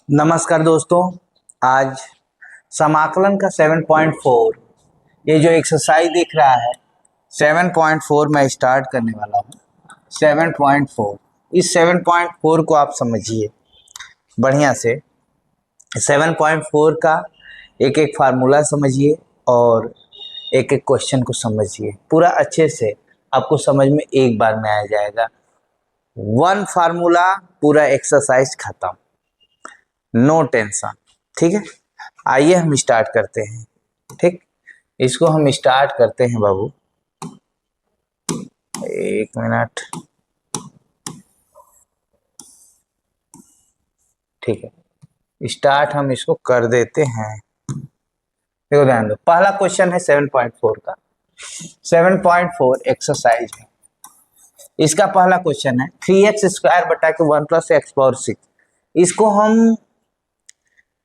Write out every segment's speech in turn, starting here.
नमस्कार दोस्तों। आज समाकलन का 7.4 ये जो एक्सरसाइज दिख रहा है 7.4 मैं स्टार्ट करने वाला हूँ। 7.4 इस 7.4 को आप समझिए बढ़िया से। 7.4 का एक एक फार्मूला समझिए और एक एक क्वेश्चन को समझिए पूरा अच्छे से, आपको समझ में एक बार में आ जाएगा। वन फार्मूला पूरा एक्सरसाइज खत्म, नो टेंशन। ठीक है, आइए हम स्टार्ट करते हैं। ठीक, इसको हम स्टार्ट करते हैं बाबू। एक मिनट, ठीक है, स्टार्ट हम इसको कर देते हैं। देखो ध्यान दो, पहला क्वेश्चन है 7.4 का। 7.4 एक्सरसाइज है। इसका पहला क्वेश्चन है 3x² बटा के 1 + x⁴। इसको हम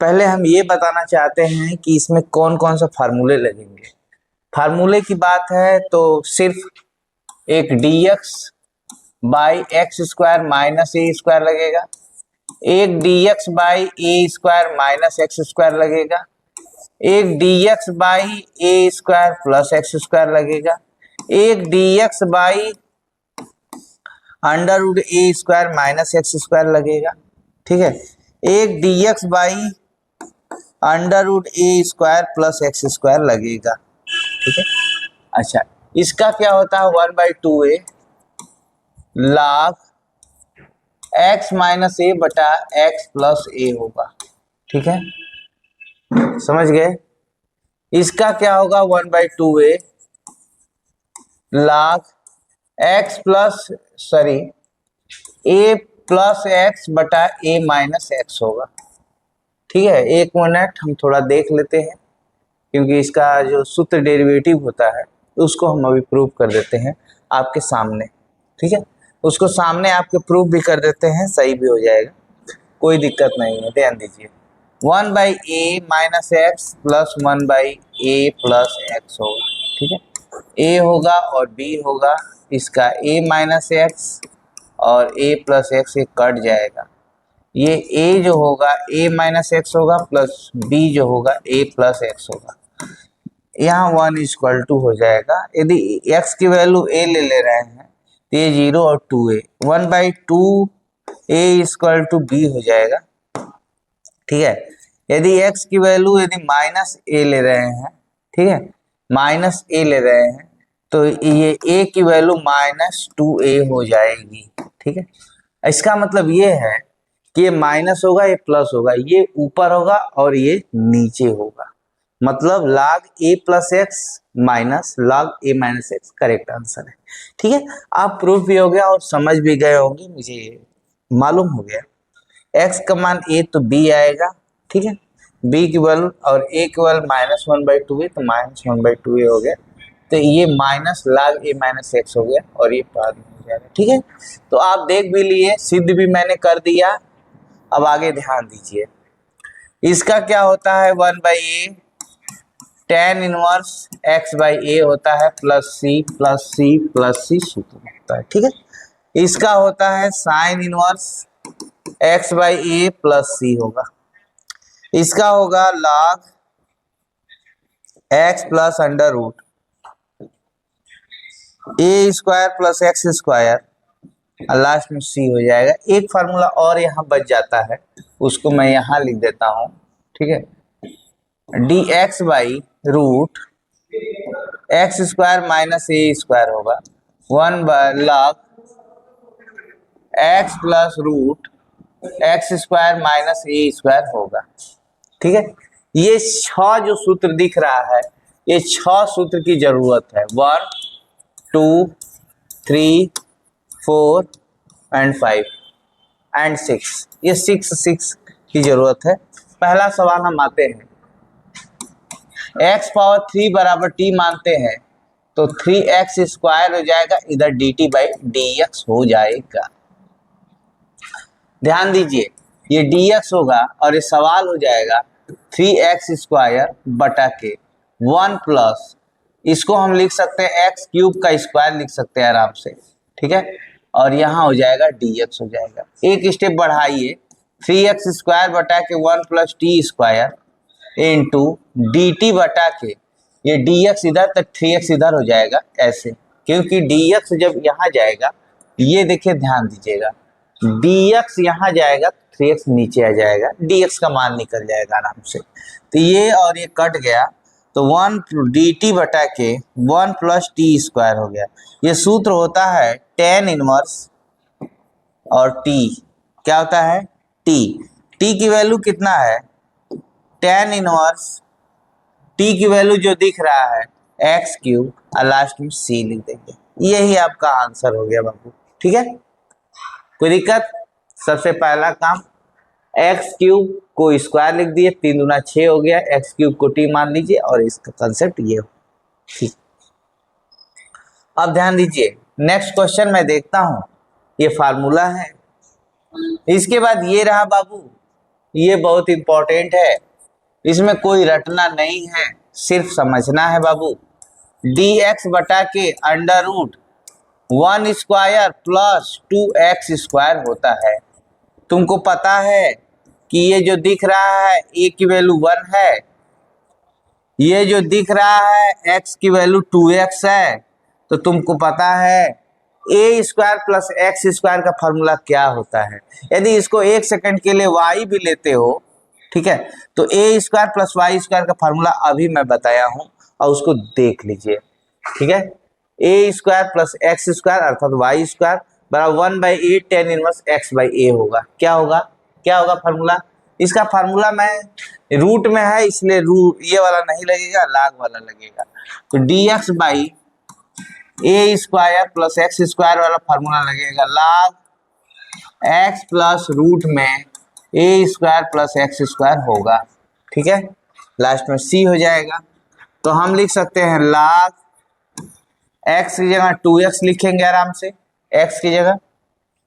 पहले ये बताना चाहते हैं कि इसमें कौन कौन सा फार्मूले लगेंगे। फार्मूले की बात है तो सिर्फ एक dx by x² minus a² लगेगा, एक dx by a² minus x² लगेगा, एक dx by a² plus x² लगेगा, एक dx by √a² minus x² लगेगा। ठीक है, एक dx by √a² plus x² लगेगा। ठीक है, अच्छा इसका क्या होता है 1/2a log x minus a बटा x प्लस a होगा। ठीक है, समझ गए। इसका क्या होगा 1/2a log x plus a plus x बटा a माइनस x होगा। ठीक है, एक मिनट हम थोड़ा देख लेते हैं क्योंकि इसका जो सूत्र डेरिवेटिव होता है उसको हम अभी प्रूव कर देते हैं आपके सामने। ठीक है, उसको सामने आपके प्रूव भी कर देते हैं, सही भी हो जाएगा, कोई दिक्कत नहीं है। ध्यान दीजिए 1/a minus x plus 1/a plus x होगा। ठीक है, a होगा और b होगा, इसका a माइनस एक्स और a प्लस एक्स ये कट जाएगा। ये a जो होगा a माइनस एक्स होगा प्लस b जो होगा a प्लस एक्स होगा। यहाँ 1 = हो जाएगा। यदि x की वैल्यू a ले रहे हैं तो ये 0 और 2a 1/2a = b हो जाएगा। ठीक है, यदि x की वैल्यू माइनस a ले रहे हैं, ठीक है, माइनस a ले रहे हैं तो ये a की वैल्यू -2a हो जाएगी। ठीक है, इसका मतलब ये है कि ये माइनस होगा, ये प्लस होगा, ये ऊपर होगा और ये नीचे होगा। मतलब log a plus x minus log a minus x correct answer है। ठीक है, आप प्रूफ भी हो गया और समझ भी गए होंगे, मुझे मालूम हो गया। x का मान a तो b आएगा। ठीक है, b की वैल्यू और a की वैल्यू -1/2 है तो -1/2 हो गया, तो ये minus log a minus x हो गया और ये पार हो जाएगा। ठीक है, तो आप देख भी लिए, सिद्ध भी मैंने कर दिया। अब आगे ध्यान दीजिए, इसका क्या होता है 1/a tan इनवर्स x/a होता है plus c plus c plus c सूत्र होता है। ठीक है, इसका होता है sine inverse x/a plus c होगा। इसका होगा log x plus under root a² plus x², last में c हो जाएगा। एक फार्मूला और यहाँ बच जाता है, उसको मैं यहाँ लिख देता हूँ। ठीक है, dx by root x² minus a² होगा 1/log x plus root x² minus a² होगा। ठीक है, ये 6 जो सूत्र दिख रहा है, ये 6 सूत्र की जरूरत है। 1 2 3 4 एंड 5 एंड 6, ये 6 की जरूरत है। पहला सवाल हम आते हैं, x⁴ बराबर t मानते हैं तो 3x² हो जाएगा, इधर dt/dx हो जाएगा। ध्यान दीजिए, ये dx होगा और ये सवाल हो जाएगा 3x² बटा के 1 प्लस, इसको हम लिख सकते हैं x³ का स्क्वायर लिख सकते हैं आराम से। ठीक है, और यहाँ हो जाएगा dx हो जाएगा। एक स्टेप बढ़ाइए 3x² बटा के 1 + t² इंटू dt बटा के, ये dx इधर तक 3x इधर हो जाएगा ऐसे, क्योंकि dx जब यहाँ जाएगा, ये देखिए ध्यान दीजिएगा, dx यहाँ जाएगा 3x नीचे आ जाएगा, dx का मान निकल जाएगा आराम से। तो ये और ये कट गया, तो 1 dt बटा के 1 + t² हो गया। ये सूत्र होता है tan इनवर्स और t क्या होता है, t की वैल्यू कितना है, tan इनवर्स t की वैल्यू जो दिख रहा है x³ और लास्ट में c लिख देंगे, यही आपका आंसर हो गया बाबू। ठीक है, कोई दिक्कत? सबसे पहला काम x³ को स्क्वायर लिख दिए, 3 दूना 6 हो गया, x³ को t मान लीजिए और इसका कंसेप्ट ये हो। ठीक, अब ध्यान दीजिए नेक्स्ट क्वेश्चन मैं देखता हूं, ये फार्मूला है, इसके बाद ये रहा बाबू, ये बहुत इंपॉर्टेंट है, इसमें कोई रटना नहीं है, सिर्फ समझना है बाबू। dx बटा के √1² + 2x² होता है। तुमको पता है कि ये जो दिख रहा है a की वैल्यू 1 है, ये जो दिख रहा है x की वैल्यू 2x है, तो तुमको पता है a² + x² का फॉर्मूला क्या होता है। यदि इसको 1 सेकंड के लिए y भी लेते हो, ठीक है, तो a² + y² का फॉर्मूला अभी मैं बताया हूं और उसको देख लीजिए। ठीक है, a² + x² अर्थात y² बराबर 1/a tan इनवर्स x/a होगा। क्या होगा, क्या होगा फॉर्मूला? इसका फार्मूला मैं रूट में है इसलिए ये वाला नहीं लगेगा, लाग वाला लगेगा। तो dx बाई a² + x² वाला फार्मूला लगेगा log x प्लस रूट में a² + x² होगा। ठीक है, लास्ट में c हो जाएगा, तो हम लिख सकते हैं log x की जगह 2x लिखेंगे आराम से, x की जगह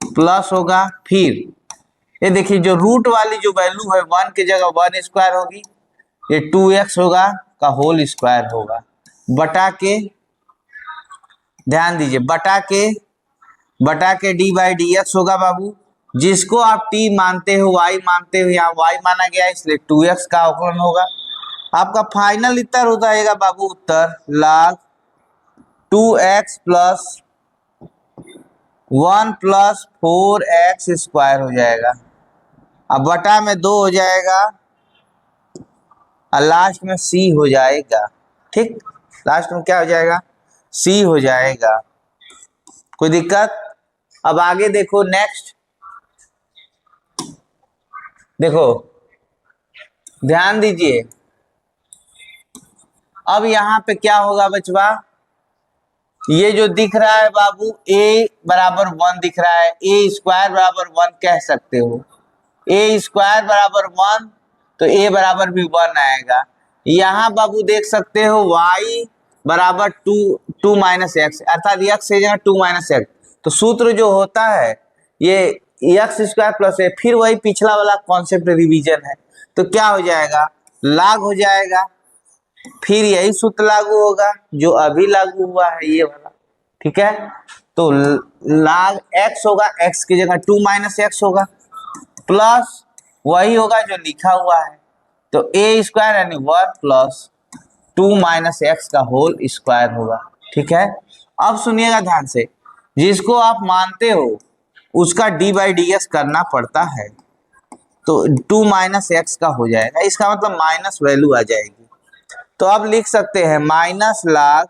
प्लस होगा, फिर ये देखिए जो रूट वाली जो वैल्यू है 1 की जगह 1² होगी, ये 2x होगा का होल स्क्वायर होगा, बटा के, ध्यान दीजिए बटा के d/dx होगा बाबू, जिसको आप t मानते हो y मानते हो, यहाँ y माना गया इसलिए 2x का अवकलन होगा। आपका फाइनल उत्तर हो जाएगा बाबू, उत्तर log 2x + 1 + 4x² हो जाएगा, अब बटा में 2 हो जाएगा और लास्ट में c हो जाएगा। ठीक, लास्ट में क्या हो जाएगा, c हो जाएगा। कोई दिक्कत? अब आगे देखो, नेक्स्ट देखो, ध्यान दीजिए, अब यहां पे क्या होगा बचवा, ये जो दिख रहा है बाबू a बराबर 1 दिख रहा है, a² बराबर 1 कह सकते हो, a² बराबर 1 तो a बराबर भी 1 आएगा। यहाँ बाबू देख सकते हो y बराबर 2 - x अर्थात x से जगह 2 - x, तो सूत्र जो होता है ये x² + a, फिर वही पिछला वाला कॉन्सेप्ट रिवीजन है, तो क्या हो जाएगा, log हो जाएगा, फिर यही सूत्र लागू होगा जो अभी लागू हुआ है ये वाला। ठीक है, तो log x होगा, x की जगह 2 - x होगा, प्लस वही होगा जो लिखा हुआ है, तो a² यानी 1 + 2 - x का होल स्क्वायर होगा। ठीक है, अब सुनिएगा ध्यान से, जिसको आप मानते हो उसका d/dx करना पड़ता है, तो 2 - x का हो जाएगा, इसका मतलब माइनस वैल्यू आ जाएगी। तो अब लिख सकते हैं -log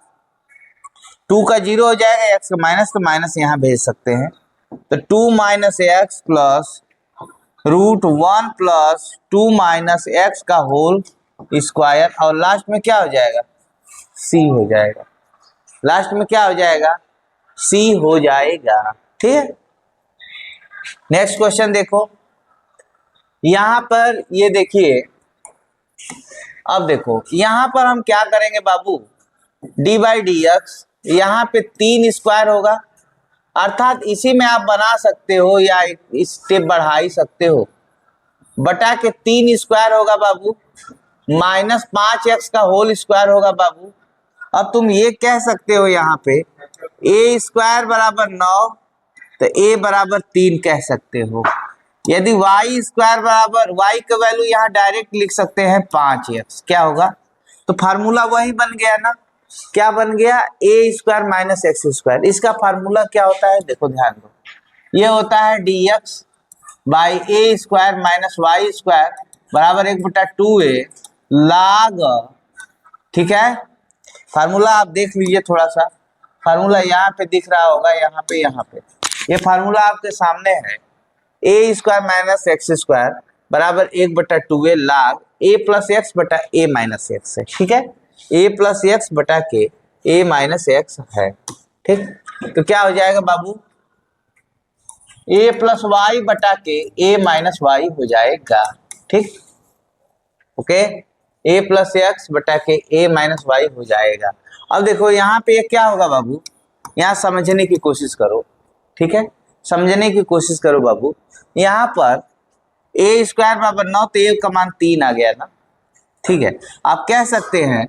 2 का 0 हो जाएगा, x का माइनस, तो माइनस यहाँ भेज सकते हैं, तो 2 - x प्लस √1 + 2 - x का होल स्क्वायर, और लास्ट में क्या हो जाएगा, c हो जाएगा, लास्ट में क्या हो जाएगा, c हो जाएगा। ठीक है, नेक्स्ट क्वेश्चन देखो, यहां पर ये देखिए, अब देखो यहां पर हम क्या करेंगे बाबू, d/dx यहाँ पे 3² होगा, अर्थात इसी में आप बना सकते हो या स्टेप बढ़ा ही सकते हो, बटा के 3² होगा बाबू, -5x का होल स्क्वायर होगा बाबू। अब तुम ये कह सकते हो यहाँ पे a² बराबर 9, तो a बराबर 3 कह सकते हो, यदि वाई स्क्वायर बराबर, वाई का वैल्यू यहाँ डायरेक्ट लिख सकते हैं 5x, क्या होगा? तो फार्मूला वही बन गया ना, क्या बन गया? ए स्क्वायर माइनस एक्स स्क्वायर। इसका फार्मूला क्या होता है? देखो ध्यान दो, ये होता है dx by a square minus y square बराबर 1/2a log, ठीक है। फार्मूला आप देख लीजिए थोड़ा सा, फार्मूला यहाँ पे दिख रहा होगा, यहाँ पे ये फार्मूला आपके सामने है। ए स्क्वायर माइनस एक्स स्क्वायर बराबर 1/2a log ए प्लस एक्स बटा ए माइनस एक्स है, ठीक है। ए प्लस एक्स बटा के ए माइनस एक्स है, ठीक। तो क्या हो जाएगा बाबू? ए प्लस वाई बटा के ए माइनस वाई हो जाएगा, ठीक। ओके, ए प्लस एक्स बटा के ए माइनस वाई हो जाएगा। अब देखो यहाँ पे क्या होगा बाबू, यहाँ समझने की कोशिश करो, ठीक है, समझने की कोशिश करो बाबू। यहाँ पर ए स्क्वायर बराबर 9, तो ए का मान 3 आ गया ना, ठीक है। आप कह सकते हैं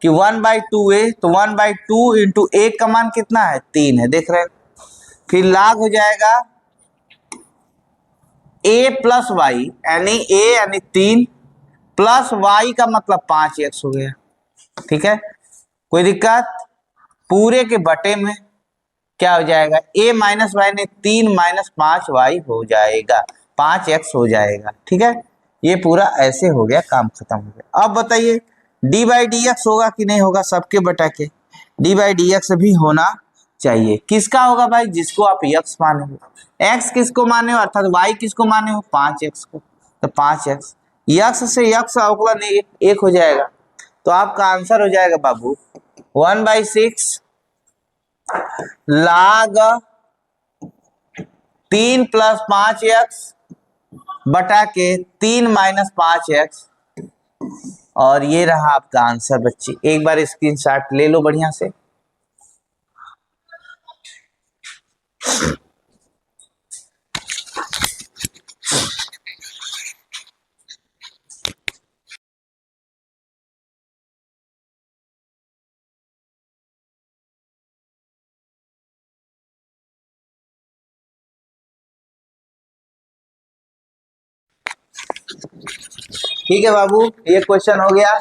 कि 1/2a, तो 1/2 इंटू ए का मान कितना है? 3 है, देख रहे हैं। फिर लाग हो जाएगा a प्लस वाई, यानी a यानी 3 प्लस वाई का मतलब 5x हो गया, ठीक है। कोई दिक्कत? पूरे के बटे में क्या हो जाएगा? a माइनस वाई ने 3 माइनस 5y हो जाएगा, 5x हो जाएगा, ठीक है। ये पूरा ऐसे हो गया, काम खत्म हो गया। अब बताइए डी बाई डी एक्स होगा कि नहीं होगा? सबके बटा के डी बाई डी एक्स भी होना चाहिए। किसका होगा भाई? जिसको आप x माने हो। x किसको माने हो, अर्थात y किसको माने हो? 5x को। तो 5x x से x अवकलन एक हो जाएगा, तो आपका आंसर हो जाएगा बाबू 1/6 log 3 प्लस 5x बटा के 3 माइनस 5x, और ये रहा आपका आंसर बच्चे। एक बार स्क्रीनशॉट ले लो बढ़िया से। ठीक है बाबू, ये क्वेश्चन हो गया।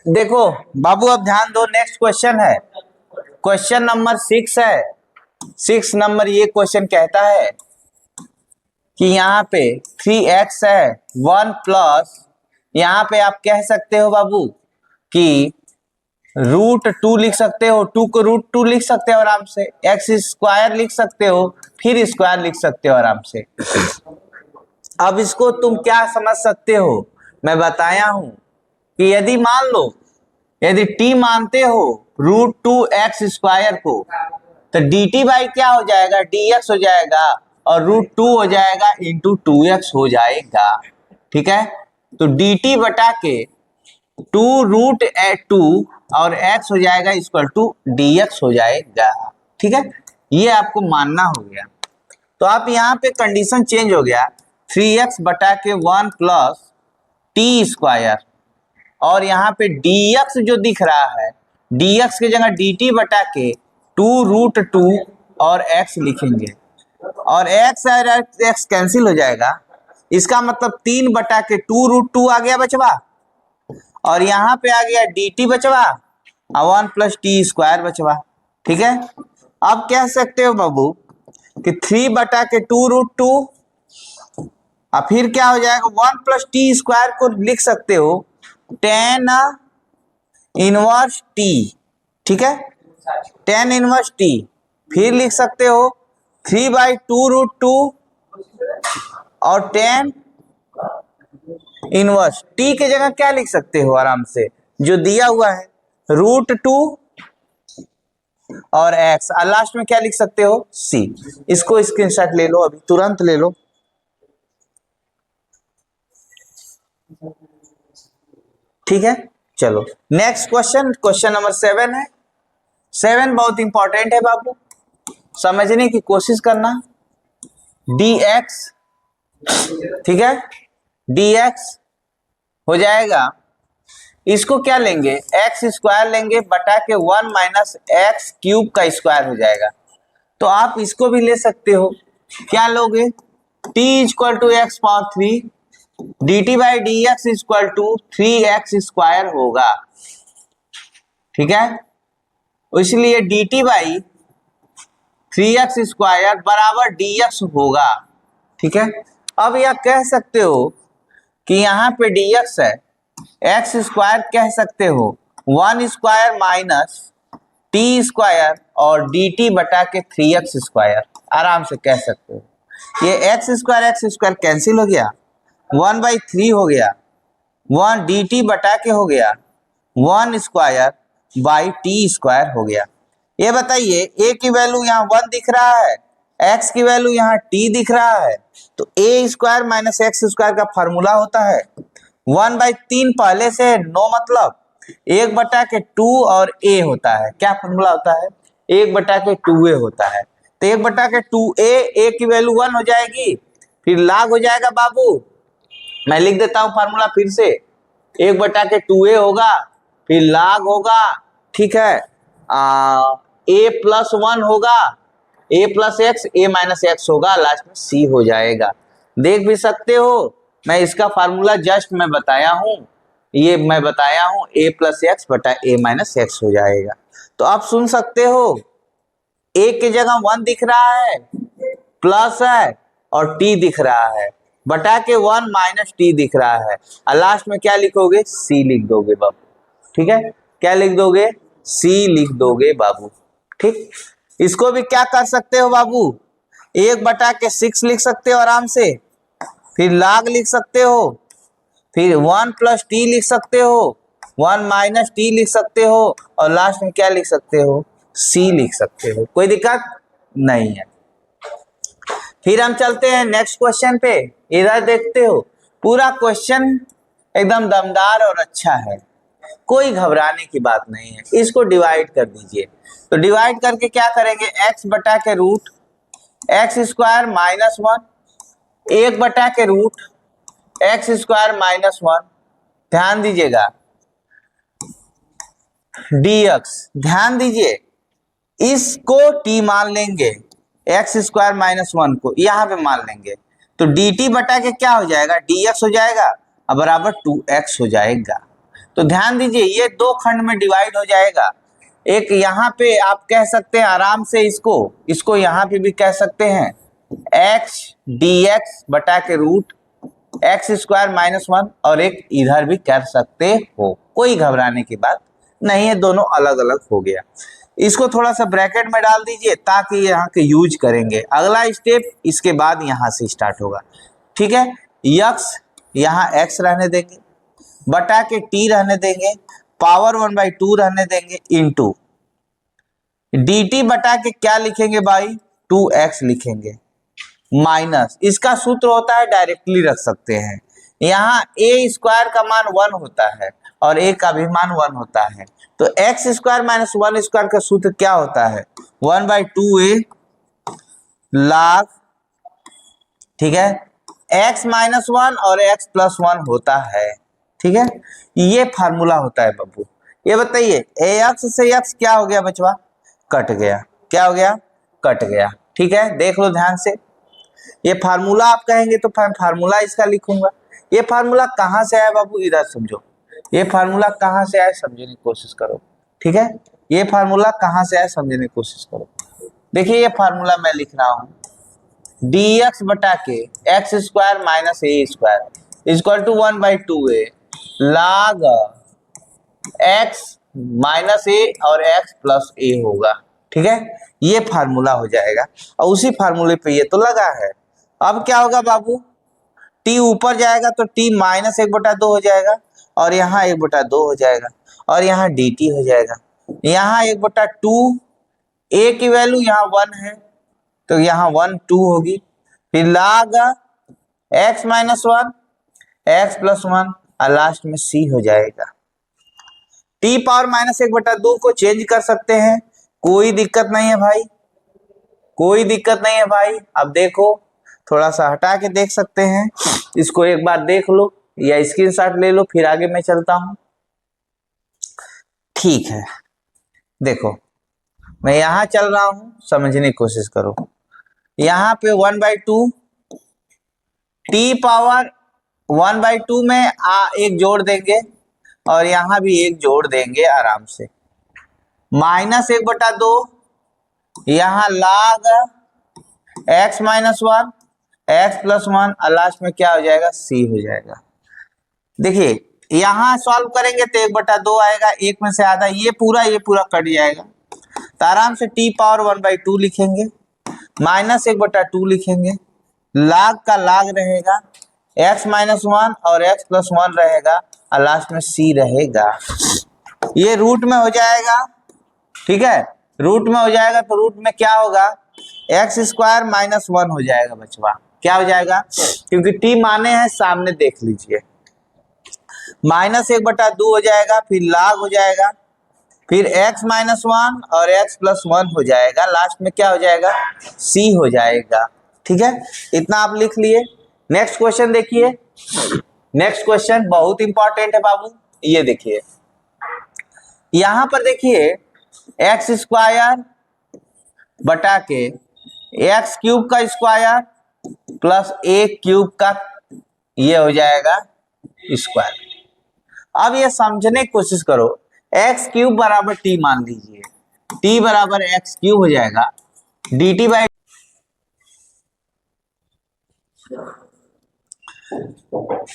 देखो बाबू, अब ध्यान दो, नेक्स्ट क्वेश्चन है, क्वेश्चन नंबर 6 है। 6 नंबर ये क्वेश्चन कहता है कि यहाँ पे 3x है 1 प्लस, यहाँ पे आप कह सकते हो बाबू कि √2 लिख सकते हो, 2 को √2 लिख सकते हो आराम से, एक्स स्क्वायर लिख सकते हो, फिर स्क्वायर लिख सकते हो आराम से। अब इसको तुम क्या समझ सकते हो, मैं बताया हूं कि यदि मान लो, यदि t मानते हो √2x² को, तो dt बाई क्या हो जाएगा? dx हो जाएगा, और √2 हो जाएगा इंटू 2x हो जाएगा, ठीक है। तो dt बटा के 2√2 और x हो जाएगा इक्वल टू dx हो जाएगा, ठीक है। ये आपको मानना हो गया। तो आप यहाँ पे कंडीशन चेंज हो गया, 3x बटा के 1 प्लस t², और यहाँ पे dx जो दिख रहा है, dx की जगह dt बटा के 2√2 और x लिखेंगे, और x और x कैंसिल हो जाएगा। इसका मतलब 3 बटा के 2√2 आ गया बचवा, और यहाँ पे आ गया dt बचवा, और 1 प्लस t² बचवा, ठीक है। अब कह सकते हो बाबू कि 3 बटा के 2√2, और फिर क्या हो जाएगा? 1 प्लस t² को लिख सकते हो tan इनवर्स t, ठीक है, tan इनवर्स t। फिर लिख सकते हो 3/2√2 और tan इनवर्स t की जगह क्या लिख सकते हो आराम से, जो दिया हुआ है √2 और x, और लास्ट में क्या लिख सकते हो? c। इसको स्क्रीनशॉट ले लो, अभी तुरंत ले लो। ठीक है, चलो नेक्स्ट क्वेश्चन, क्वेश्चन नंबर 7 है। 7 बहुत इंपॉर्टेंट है बाबू, समझने की कोशिश करना। dx, ठीक है, dx हो जाएगा, इसको क्या लेंगे, एक्स स्क्वायर लेंगे बटा के 1 माइनस एक्स क्यूब का स्क्वायर हो जाएगा। तो आप इसको भी ले सकते हो, क्या लोगे, t equal to x power 3 d t by d x equal to 3x square होगा। ठीक है, इसलिए d t by 3x square बराबर dx होगा। ठीक है, अब यह कह सकते हो कि यहाँ पे dx है, एक्स स्क्वायर कह सकते हो 1 स्क्वायर माइनस टी स्क्वायर और डी टी बटा के 3x स्क्वायर, आराम से कह सकते हो। ये एक्स स्क्वायर कैंसिल हो गया, 1/3 हो गया, 1 डी टी बटा के हो गया 1 स्क्वायर बाई टी स्क्वायर हो गया। ये बताइए a की वैल्यू यहाँ 1 दिख रहा है, x की वैल्यू यहाँ t दिख रहा है, तो a square minus x square का फॉर्मूला होता है 1/3 पहले से, नो मतलब 1/2 और a होता है, क्या फॉर्मूला होता है, 1/2a होता है। तो 1/2a, a की वैल्यू 1 हो जाएगी, फिर log हो जाएगा बाबू, मैं लिख देता हूं फॉर्मूला फिर से, 1/2a होगा, फिर log होगा, ठीक है, a प्लस 1 होगा, a plus x, a minus x होगा, लास्ट में c हो जाएगा। देख भी सकते हो, मैं इसका फार्मूला जस्ट मैं बताया हूं, ये मैं बताया हूं, a प्लस एक्स बटा a माइनस एक्स हो जाएगा। तो आप सुन सकते हो, a की जगह 1 दिख रहा है, प्लस है और t दिख रहा है, बटा के 1 माइनस टी दिख रहा है, और लास्ट में क्या लिखोगे, c लिख दोगे बाबू। ठीक है, क्या लिख दोगे, c लिख दोगे बाबू। ठीक, इसको भी क्या कर सकते हो बाबू, 1/6 लिख सकते हो आराम से, फिर log लिख सकते हो, फिर 1 प्लस टी लिख सकते हो, 1 माइनस टी लिख सकते हो, और लास्ट में क्या लिख सकते हो, c लिख सकते हो, कोई दिक्कत नहीं है। फिर हम चलते हैं नेक्स्ट क्वेश्चन पे, इधर देखते हो पूरा क्वेश्चन एकदम दमदार और अच्छा है, कोई घबराने की बात नहीं है। इसको डिवाइड कर दीजिए, तो डिवाइड करके क्या करेंगे, x बटा के रूट एक्स स्क्वायर माइनस 1, 1 बटा के रूट एक्स स्क्वायर माइनस 1, ध्यान दीजिएगा, dx, ध्यान दीजिए, इसको t मान लेंगे, एक्स स्क्वायर माइनस 1 को यहाँ पे मान लेंगे, तो dt बटा के क्या हो जाएगा, dx हो जाएगा और बराबर 2x हो जाएगा। तो ध्यान दीजिए, ये दो खंड में डिवाइड हो जाएगा, एक यहाँ पे आप कह सकते हैं आराम से, इसको यहाँ पे भी कह सकते हैं x dx बटा के रूट एक्स स्क्वायर माइनस 1, और एक इधर भी कर सकते हो, कोई घबराने की बात नहीं है, दोनों अलग अलग हो गया। इसको थोड़ा सा ब्रैकेट में डाल दीजिए ताकि यहाँ के यूज करेंगे, अगला स्टेप इसके बाद यहाँ से स्टार्ट होगा। ठीक है, यक्स यहाँ x रहने देंगे, बटा के t रहने देंगे, पावर 1/2 रहने देंगे, इनटू dt बटा के क्या लिखेंगे भाई, 2x लिखेंगे, माइनस इसका सूत्र होता है, डायरेक्टली रख सकते हैं, यहाँ a स्क्वायर का मान 1 होता है और a का भी मान 1 होता है, तो एक्स स्क्वायर माइनस 1 स्क्वायर का सूत्र क्या होता है, 1/2a log, ठीक है, x माइनस 1 और x प्लस 1 होता है। ठीक है, ये फार्मूला होता है बाबू। ये बताइए ax से x क्या हो गया बचवा, कट गया, क्या हो गया, कट गया। ठीक है, देख लो ध्यान से, ये फार्मूला आप कहेंगे तो फार्मूला इसका लिखूंगा, ये फार्मूला कहां से आया बाबू, इधर समझो, ये फार्मूला कहां से आया समझने की कोशिश करो। ठीक है, ये फार्मूला कहां से आया समझने की कोशिश करो। देखिए ये फार्मूला मैं लिख रहा हूं, dx बटा के x square minus a square equal to 1/2a log x minus a और x प्लस ए होगा। ठीक है, ये फार्मूला हो जाएगा, और उसी फार्मूले पे ये तो लगा है। अब क्या होगा बाबू, t ऊपर जाएगा तो t माइनस 1/2 हो जाएगा, और यहाँ 1/2 हो जाएगा, और यहाँ dt हो जाएगा, यहाँ 1/2, a की वैल्यू यहाँ 1 है तो यहाँ 1 2 होगी, फिर log x minus 1, x plus 1 और लास्ट में c हो जाएगा। t पावर -1/2 को चेंज कर सकते हैं, कोई दिक्कत नहीं है भाई, कोई दिक्कत नहीं है भाई। अब देखो थोड़ा सा हटा के देख सकते हैं, इसको एक बार देख लो या स्क्रीनशॉट ले लो, फिर आगे मैं चलता हूं। ठीक है, देखो मैं यहां चल रहा हूं, समझने की कोशिश करो। यहां पे 1/2 t पावर 1/2 में एक जोड़ देंगे और यहां भी एक जोड़ देंगे आराम से। -1/2 यहां log x - 1 x प्लस 1 और लास्ट में क्या हो जाएगा, c हो जाएगा। देखिए यहां सॉल्व करेंगे तो 1/2 आएगा, एक में से आधा, ये पूरा कट जाएगा, तो आराम से t पावर 1/2 लिखेंगे, -1/2 लिखेंगे, log का log रहेगा, x - 1 और x प्लस 1 रहेगा और लास्ट में c रहेगा। ये रूट में हो जाएगा, ठीक है, रूट में हो जाएगा तो रूट में क्या होगा, x² - 1 हो जाएगा बचवा, क्या हो जाएगा, क्योंकि t माने हैं सामने, देख लीजिए, -1/2 हो जाएगा, फिर log हो जाएगा, फिर x - 1 और x प्लस 1 हो जाएगा, लास्ट में क्या हो जाएगा, c हो जाएगा। ठीक है, इतना आप लिख लिए। नेक्स्ट क्वेश्चन देखिए, नेक्स्ट क्वेश्चन बहुत इंपॉर्टेंट है बाबू, ये देखिए यहां पर देखिए x² बटा के x³ का स्क्वायर प्लस a³ का ये हो जाएगा स्क्वायर। अब ये समझने की कोशिश करो, x³ बराबर t मान लीजिए, t बराबर x³ हो जाएगा, dt बाई,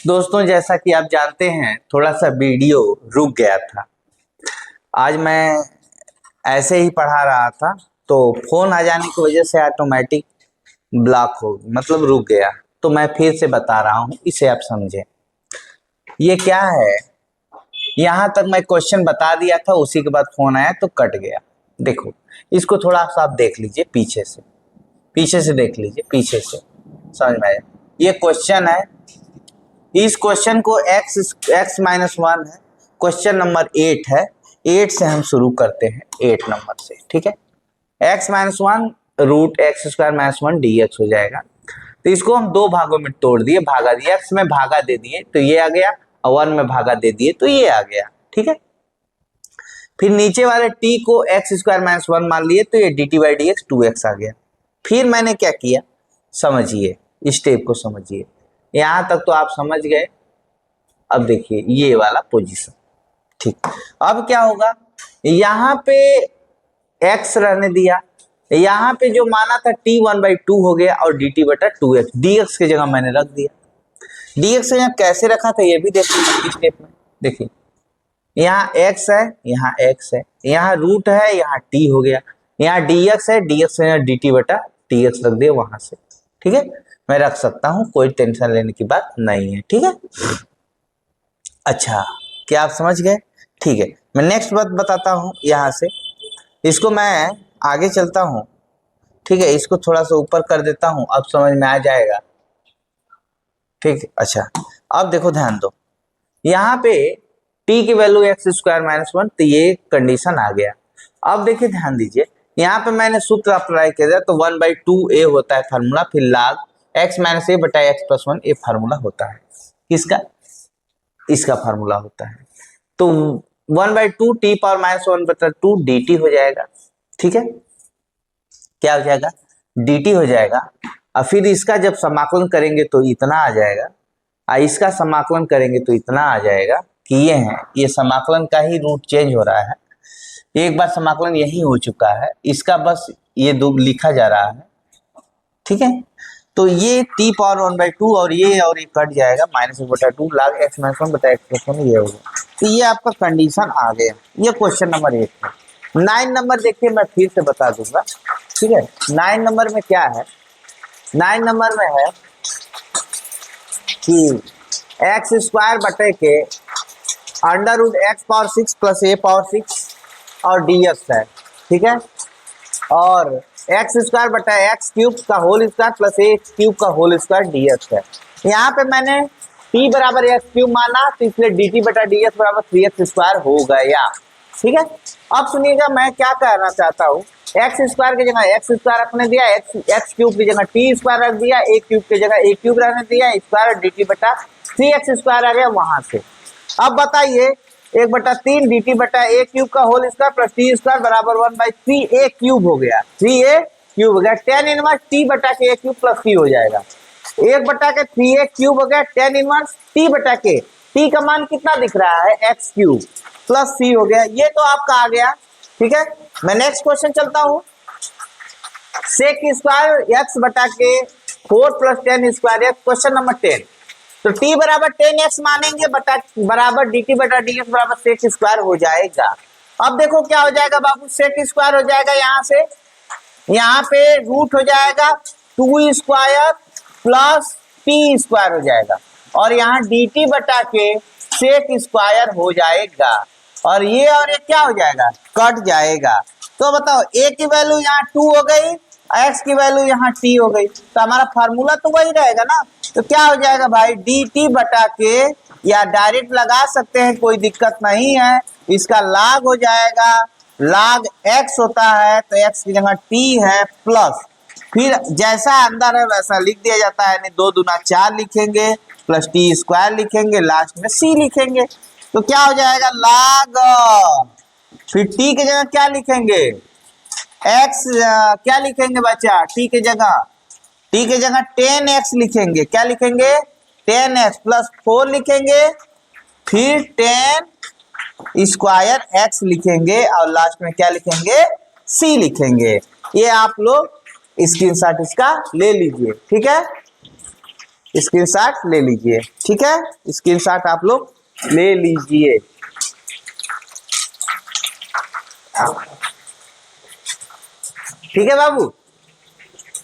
दोस्तों जैसा कि आप जानते हैं थोड़ा सा वीडियो रुक गया था, आज मैं ऐसे ही पढ़ा रहा था तो फोन आ जाने की वजह से ऑटोमेटिक ब्लॉक हो, मतलब रुक गया, तो मैं फिर से बता रहा हूं, इसे आप समझें। ये क्या है, यहां तक मैं क्वेश्चन बता दिया था, उसी के बाद फोन आया तो कट गया। देखो इसको थोड़ा सा आप देख लीजिए, पीछे से देख लीजिए, पीछे से समझ में आया। ये क्वेश्चन है, इस क्वेश्चन को x - 1 है, क्वेश्चन नंबर 8 है, 8 से हम शुरू करते हैं, 8 नंबर से, ठीक है। x - 1 √x² - 1 dx हो जाएगा, तो इसको हम दो भागों में तोड़ दिए, भागा दिया, x में भागा दे दिए तो ये आ गया, और 1 में भागा दे दिए तो ये आ गया, ठीक है। फिर नीचे वाले t को x² - 1 मान लिए तो ये dt/dx 2x आ गया। फिर मैंने क्या किया, समझिए, स्टेप को समझिए, यहां तक तो आप समझ गए। अब देखिए ये वाला पोजीशन, ठीक, अब क्या होगा, यहां पे x रहने दिया, यहां पे जो माना था t 1/2 हो गया और dt/2x, dx की जगह मैंने रख दिया। dx से यहाँ कैसे रखा था ये भी देखिए स्टेप में, देखिए यहाँ x है, यहाँ x है, यहाँ रूट है, यहाँ t हो गया, यहाँ dx है, dx से यहाँ dt/dx रख दिया वहां से, ठीक है, मैं रख सकता हूं, कोई टेंशन लेने की बात नहीं है, ठीक है। अच्छा, क्या आप समझ गए, ठीक है। मैं नेक्स्ट बात बताता हूं, यहां से इसको मैं आगे चलता हूं, ठीक है, इसको थोड़ा सा ऊपर कर देता हूं, अब समझ में आ जाएगा, ठीक है। अच्छा अब देखो ध्यान दो, यहाँ पे t की वैल्यू x² - 1, तो ये कंडीशन आ गया। अब देखिए ध्यान दीजिए, यहाँ पे मैंने सूत्र अप्लाई किया तो 1/2a होता है फार्मूला, फिर log x - a बटा x प्लस 1 ये फार्मूला होता है, किसका, इसका फार्मूला होता है, तो 1/2 t पावर -1/2 dt हो जाएगा, ठीक है, क्या हो जाएगा, dt हो जाएगा। और फिर इसका जब समाकलन करेंगे तो इतना आ जाएगा, और इसका समाकलन करेंगे तो इतना आ जाएगा कि ये है, ये समाकलन का ही रूट चेंज हो रहा है, एक बार समाकलन यही हो चुका है, इसका बस ये दो लिखा जा रहा है, ठीक है। तो ये t पावर 1/2 और ये कट जाएगा, -1/2 log x - 1 बटा x प्लस 1 ये होगा। तो ये आपका कंडीशन आ गया, ये क्वेश्चन नंबर 1 है। 9 नंबर देखिए, मैं फिर से बता दूंगा, ठीक है। 9 नंबर में क्या है, 9 नंबर में है कि x² बटे के √x⁴ प्लस a⁴ और dx है, ठीक है, और x² बटा x³ का होल स्क्वायर प्लस a³ का होल स्क्वायर dx है। यहाँ पे मैंने टी बराबर एक्स क्यूब माना तो इसलिए डी टी बटा डी एक्स बराबर 3x स्क्वायर हो गया। ठीक है, अब सुनिएगा मैं क्या कहना चाहता हूँ, एक्स स्क्वायर की जगह एक्स स्क्वायर रखने दिया, एक्स क्यूब की जगह टी स्क्वायर रख दिया, ए क्यूब की जगह ए क्यूब रखने दिया, स्क्वायर डी टी बटा 3x स्क्वायर आ गया वहां से। अब बताइए 1/3 डी टी बटा ए क्यूब का whole square plus t square बराबर 1/3 ए क्यूब हो गया, 3a क्यूब हो गया, tan इनवर्स टी बटा के ए क्यूब प्लस टी हो जाएगा, 1/3a क्यूब हो गया, tan इनवर्स टी बटा के, टी का मान कितना दिख रहा है एक्स क्यूब प्लस सी हो गया, ये तो आपका आ गया। ठीक है, मैं नेक्स्ट क्वेश्चन चलता हूं, सेक स्क्वायर एक्स बटा के 4 plus tan square x, question number 10। तो t बराबर 10x मानेंगे बटा बराबर dt बटा dx बराबर सेक स्क्वायर हो जाएगा। अब देखो क्या हो जाएगा बाबू, सेक स्क्वायर हो जाएगा, यहां से यहाँ पे रूट हो जाएगा 2 स्क्वायर प्लस t स्क्वायर हो जाएगा, और यहाँ dt बटा के सेक स्क्वायर हो जाएगा, और ये क्या हो जाएगा, कट जाएगा। तो बताओ a की वैल्यू यहाँ 2 हो गई, x की वैल्यू यहाँ t हो गई, तो हमारा फार्मूला तो वही रहेगा ना। तो क्या हो जाएगा भाई, dt बटा के, या डायरेक्ट लगा सकते हैं कोई दिक्कत नहीं है, इसका log हो जाएगा, log x होता है तो x की जगह t है प्लस, फिर जैसा अंदर है वैसा लिख दिया जाता है, यानी 2 दूना 4 लिखेंगे प्लस टी स्क्वायर लिखेंगे, लास्ट में c लिखेंगे। तो क्या हो जाएगा log, फिर t की जगह क्या लिखेंगे, x क्या लिखेंगे बच्चा, t की जगह 10x लिखेंगे, क्या लिखेंगे 10x प्लस 4 लिखेंगे, फिर 10 स्क्वायर x लिखेंगे, और लास्ट में क्या लिखेंगे c लिखेंगे। ये आप लोग स्क्रीनशॉट इसका ले लीजिए, ठीक है, स्क्रीनशॉट ले लीजिए, ठीक है, स्क्रीनशॉट आप लोग ले लीजिए। ठीक है बाबू,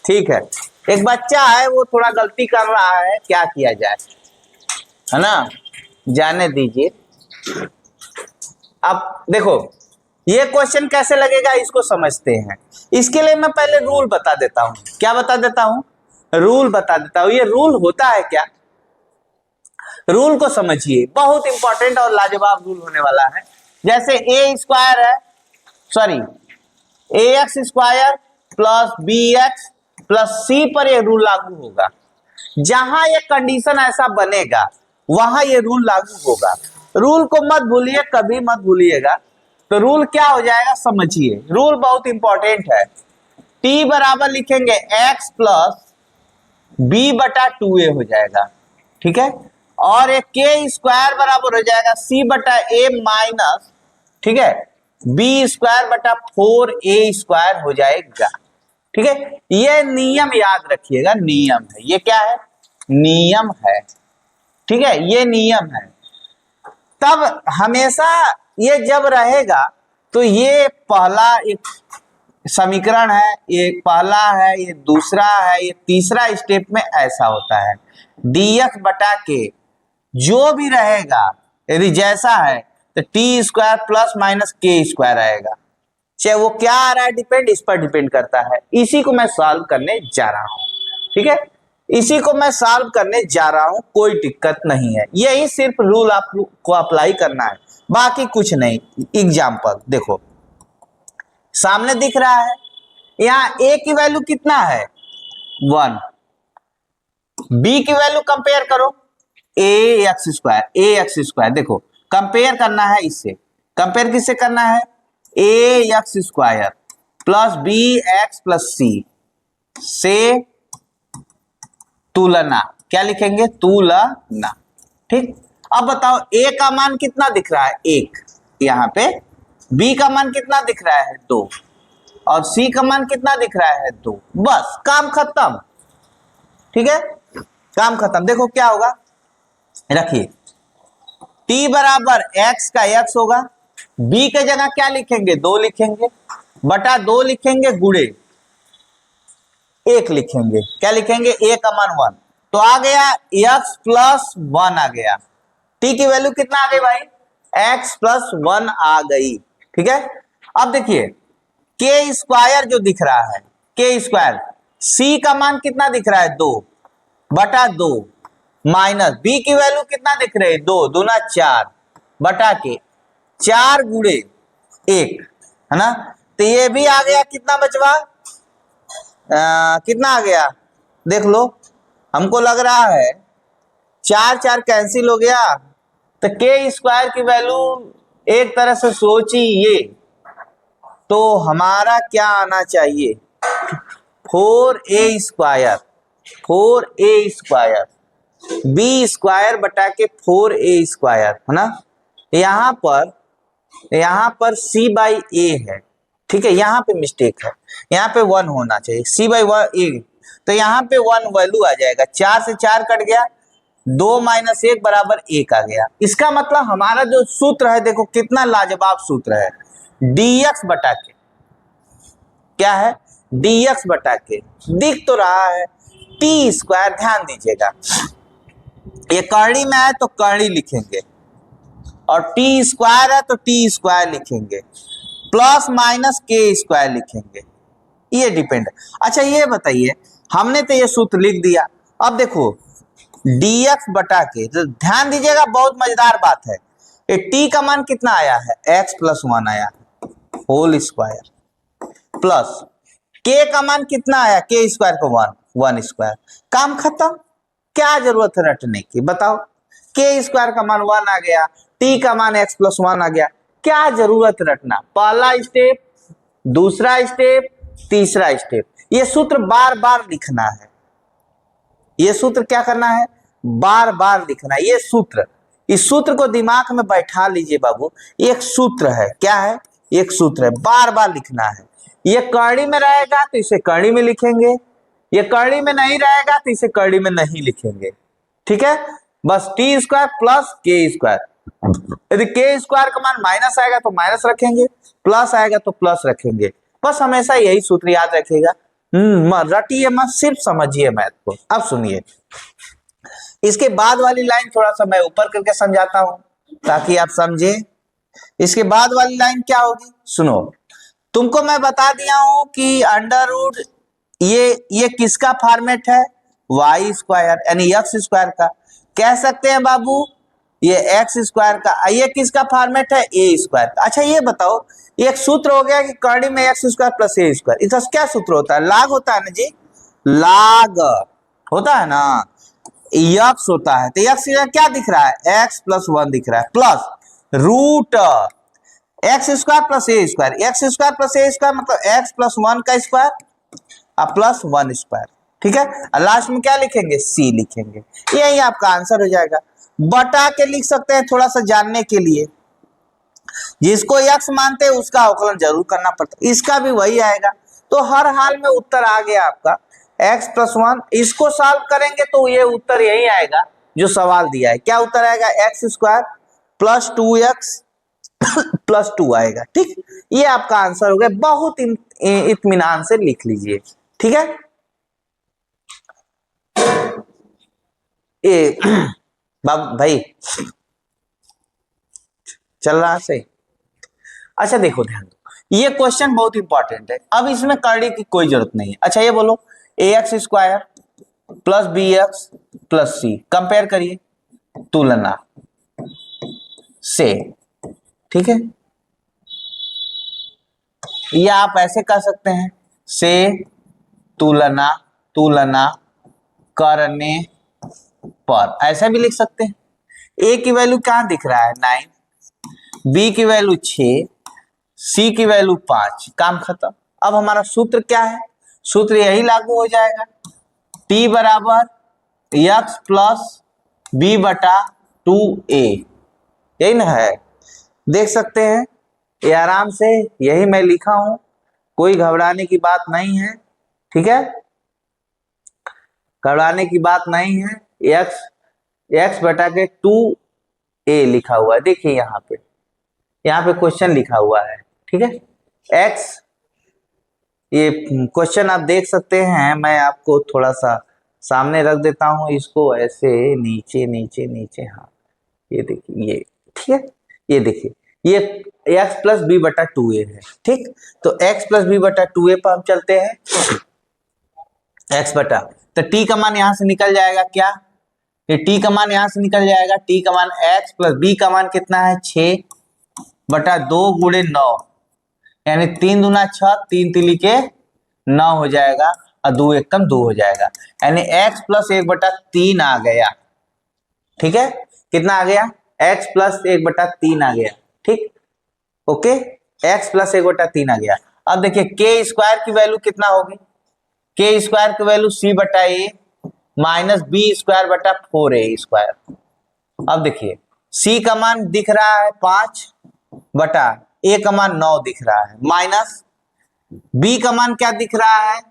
ठीक है। एक बच्चा है वो थोड़ा गलती कर रहा है, क्या किया जाए, है ना, जाने दीजिए। अब देखो ये क्वेश्चन कैसे लगेगा इसको समझते हैं, इसके लिए मैं पहले रूल बता देता हूं। क्या बता देता हूं, रूल बता देता हूं। ये रूल होता है क्या, रूल को समझिए, बहुत इंपॉर्टेंट और लाजवाब रूल होने वाला है। जैसे ए स्क्वायर है, sorry ax square plus bx plus c पर ये रूल लागू होगा, जहां ये कंडीशन ऐसा बनेगा वहां ये रूल लागू होगा। रूल को मत भूलिए, कभी मत भूलिएगा। तो रूल क्या हो जाएगा समझिए, रूल बहुत इंपॉर्टेंट है। t बराबर लिखेंगे x प्लस b बटा 2a हो जाएगा, ठीक है, और एक k स्क्वायर बराबर हो जाएगा c बटा a माइनस, ठीक है, b स्क्वायर बटा 4a स्क्वायर हो जाएगा। ठीक है, ये नियम याद रखिएगा, नियम है, ये क्या है, नियम है, ठीक है, ये नियम है। तब हमेशा ये जब रहेगा तो ये पहला एक समीकरण है, ये पहला है, ये दूसरा है, ये तीसरा स्टेप में ऐसा होता है, dx बटा के जो भी रहेगा यदि जैसा है तो टी स्क्वायर प्लस माइनस के स्क्वायर आएगा, चाहे वो क्या आ रहा है डिपेंड, इस पर डिपेंड करता है। इसी को मैं सॉल्व करने जा रहा हूं, ठीक है, इसी को मैं सॉल्व करने जा रहा हूं, कोई दिक्कत नहीं है, यही सिर्फ रूल आपको अप्लाई करना है, बाकी कुछ नहीं। एग्जांपल देखो सामने दिख रहा है, यहाँ a की वैल्यू कितना है 1, b की वैल्यू कंपेयर करो ax स्क्वायर, देखो कंपेयर करना है इससे, कंपेयर किससे करना है, ax square plus bx plus c से तुलना, क्या लिखेंगे तुलना, ठीक। अब बताओ a का मान कितना दिख रहा है 1 यहाँ पे, b का मान कितना दिख रहा है 2, और c का मान कितना दिख रहा है 2, बस काम खत्म, ठीक है, काम खत्म। देखो क्या होगा, रखिए t बराबर x का x होगा, b के जगह क्या लिखेंगे 2 लिखेंगे, बटा 2 लिखेंगे, गुणे 1 लिखेंगे, क्या लिखेंगे a का मान 1, तो आ गया x प्लस 1 आ गया, t की वैल्यू कितना आ गई भाई x प्लस 1 आ गई, ठीक है। अब देखिए k स्क्वायर जो दिख रहा है, k स्क्वायर, c का मान कितना दिख रहा है 2 बटा 2 माइनस बी की वैल्यू कितना दिख रहे हैं, 2 दूना 4 बटा के 4 गुणे 1 है ना। तो ये भी आ गया, कितना बचवा, कितना आ गया देख लो, हमको लग रहा है 4 4 कैंसिल हो गया, तो के स्क्वायर की वैल्यू एक तरह से सोचिए तो हमारा क्या आना चाहिए, 4a square, 4a square b square बटा के 4a स्क्वायर है ना। यहाँ पर c बाई ए है, ठीक है, यहाँ पे मिस्टेक है, यहाँ पे 1 होना चाहिए, c बाई ए, तो यहाँ पे 1 वैल्यू आ जाएगा, 4 से 4 कट गया, 2 माइनस 1 बराबर 1 आ गया। इसका मतलब हमारा जो सूत्र है, देखो कितना लाजवाब सूत्र है, dx बटा के क्या है, dx बटा के दिख तो रहा है टी स्क्वायर, ध्यान दीजिएगा ये कर्ली में है तो कर्ली लिखेंगे, और टी स्क्वायर है तो टी स्क्वायर लिखेंगे, प्लस माइनस के स्क्वायर लिखेंगे, ये डिपेंड। अच्छा ये बताइए, हमने तो ये सूत्र लिख दिया, अब देखो dx बटा के, तो ध्यान दीजिएगा बहुत मजेदार बात है, ये t का मान कितना आया है, x प्लस 1 आया है होल स्क्वायर, प्लस k का मान कितना आया, k स्क्वायर को 1 स्क्वायर, काम खत्म, क्या जरूरत है रटने की, बताओ, k स्क्वायर का मान 1 आ गया, t का मान x प्लस 1 आ गया, क्या जरूरत रटना, पहला स्टेप, दूसरा स्टेप, तीसरा स्टेप, ये सूत्र बार बार लिखना है, ये सूत्र क्या करना है, बार बार लिखना है, ये सूत्र, इस सूत्र को दिमाग में बैठा लीजिए बाबू, एक सूत्र है, क्या है, एक सूत्र है, बार बार लिखना है, ये कर्ली में रहेगा तो इसे कर्ली में लिखेंगे, ये कर्ली में नहीं रहेगा तो इसे कर्ली में नहीं लिखेंगे, ठीक है, बस टी स्क्वायर प्लस के स्क्वायर, यदि के स्क्वायर का मान माइनस आएगा तो माइनस रखेंगे, प्लस आएगा तो प्लस रखेंगे, बस हमेशा यही सूत्र याद रखिएगा, रटिए मत, सिर्फ समझिए मैथ को। अब सुनिए, इसके बाद वाली लाइन थोड़ा सा मैं ऊपर करके समझाता हूं ताकि आप समझे, इसके बाद वाली लाइन क्या होगी, सुनो, तुमको मैं बता दिया हूं कि अंडर रूट ये किसका फॉर्मेट है, वाई स्क्वायर यानी एक्स स्क्वायर का, कह सकते हैं बाबू ये एक्स स्क्वायर का, ये किसका फॉर्मेट है, ए स्क्वायर। अच्छा ये बताओ, एक सूत्र हो गया कि कर्ली में x square plus a square, इसका क्या सूत्र होता है, लाग होता है ना जी, लाग होता है ना, यक्स होता है, तो यक्स क्या दिख रहा है, एक्स प्लस 1 दिख रहा है, plus root x square plus a square, x square plus a square मतलब एक्स प्लस 1 का स्क्वायर प्लस 1 स्क्वायर, ठीक है, लास्ट में क्या लिखेंगे, सी लिखेंगे, यही आपका आंसर हो जाएगा। बटा के लिख सकते हैं थोड़ा सा जानने के लिए, जिसको यक्स मानते हैं उसका अवकलन जरूर करना पड़ता है, इसका भी वही आएगा, तो हर हाल में उत्तर आ गया आपका x प्लस 1, इसको सॉल्व करेंगे तो ये उत्तर यही आएगा जो सवाल दिया है, क्या उत्तर आएगा, x square plus 2x plus 2 आएगा, ठीक, ये आपका आंसर हो गया, बहुत इत्मीनान से लिख लीजिए, ठीक है, ये बाबू भाई चल रहा है सही। अच्छा देखो ध्यान दो, ये क्वेश्चन बहुत इंपॉर्टेंट है, अब इसमें कर्ली की कोई जरूरत नहीं है। अच्छा ये बोलो, a x square plus b x plus c, compare करिए तुलना से, ठीक है, या आप ऐसे कर सकते हैं, से तुलना करने पर, ऐसा भी लिख सकते हैं, ए की वैल्यू कहां दिख रहा है 9, बी की वैल्यू 6, सी की वैल्यू 5, काम खत्म। अब हमारा सूत्र क्या है, सूत्र यही लागू हो जाएगा, टी बराबर एक्स प्लस बी बटा 2a, यही ना है, देख सकते हैं ये आराम से, यही मैं लिखा हूं, कोई घबराने की बात नहीं है, ठीक है, घबराने की बात नहीं है, एक्स बटा के 2a लिखा हुआ है, देखिए यहाँ पे क्वेश्चन लिखा हुआ है, ठीक है, एक्स, ये क्वेश्चन आप देख सकते हैं, मैं आपको थोड़ा सा सामने रख देता हूं, इसको ऐसे नीचे नीचे नीचे, हाँ ये देखिए, ये ठीक है, ये देखिए, ये x प्लस बी बटा 2a है, ठीक, तो x प्लस बी बटा 2a पर हम चलते हैं, x बटा, तो t का मान यहां से निकल जाएगा क्या, ये टी का मान यहां से निकल जाएगा, टी का मान x प्लस बी का मान कितना है 6/2 गुणे 9, यानी 3 दूना 6, 3 तिली के 9 हो जाएगा और 2 एकम 2 हो जाएगा, यानी x प्लस 1/3 आ गया। ठीक है, कितना आ गया? x प्लस 1/3 आ गया। ठीक, ओके, x प्लस 1/3 आ गया। अब देखिए के स्क्वायर की वैल्यू कितना होगी? के स्क्वायर की value c/a minus b square बटा 4a स्क्वायर। अब देखिए c का मान दिख रहा है 5 बटा a का मान 9 दिख रहा है, माइनस b का मान क्या दिख रहा है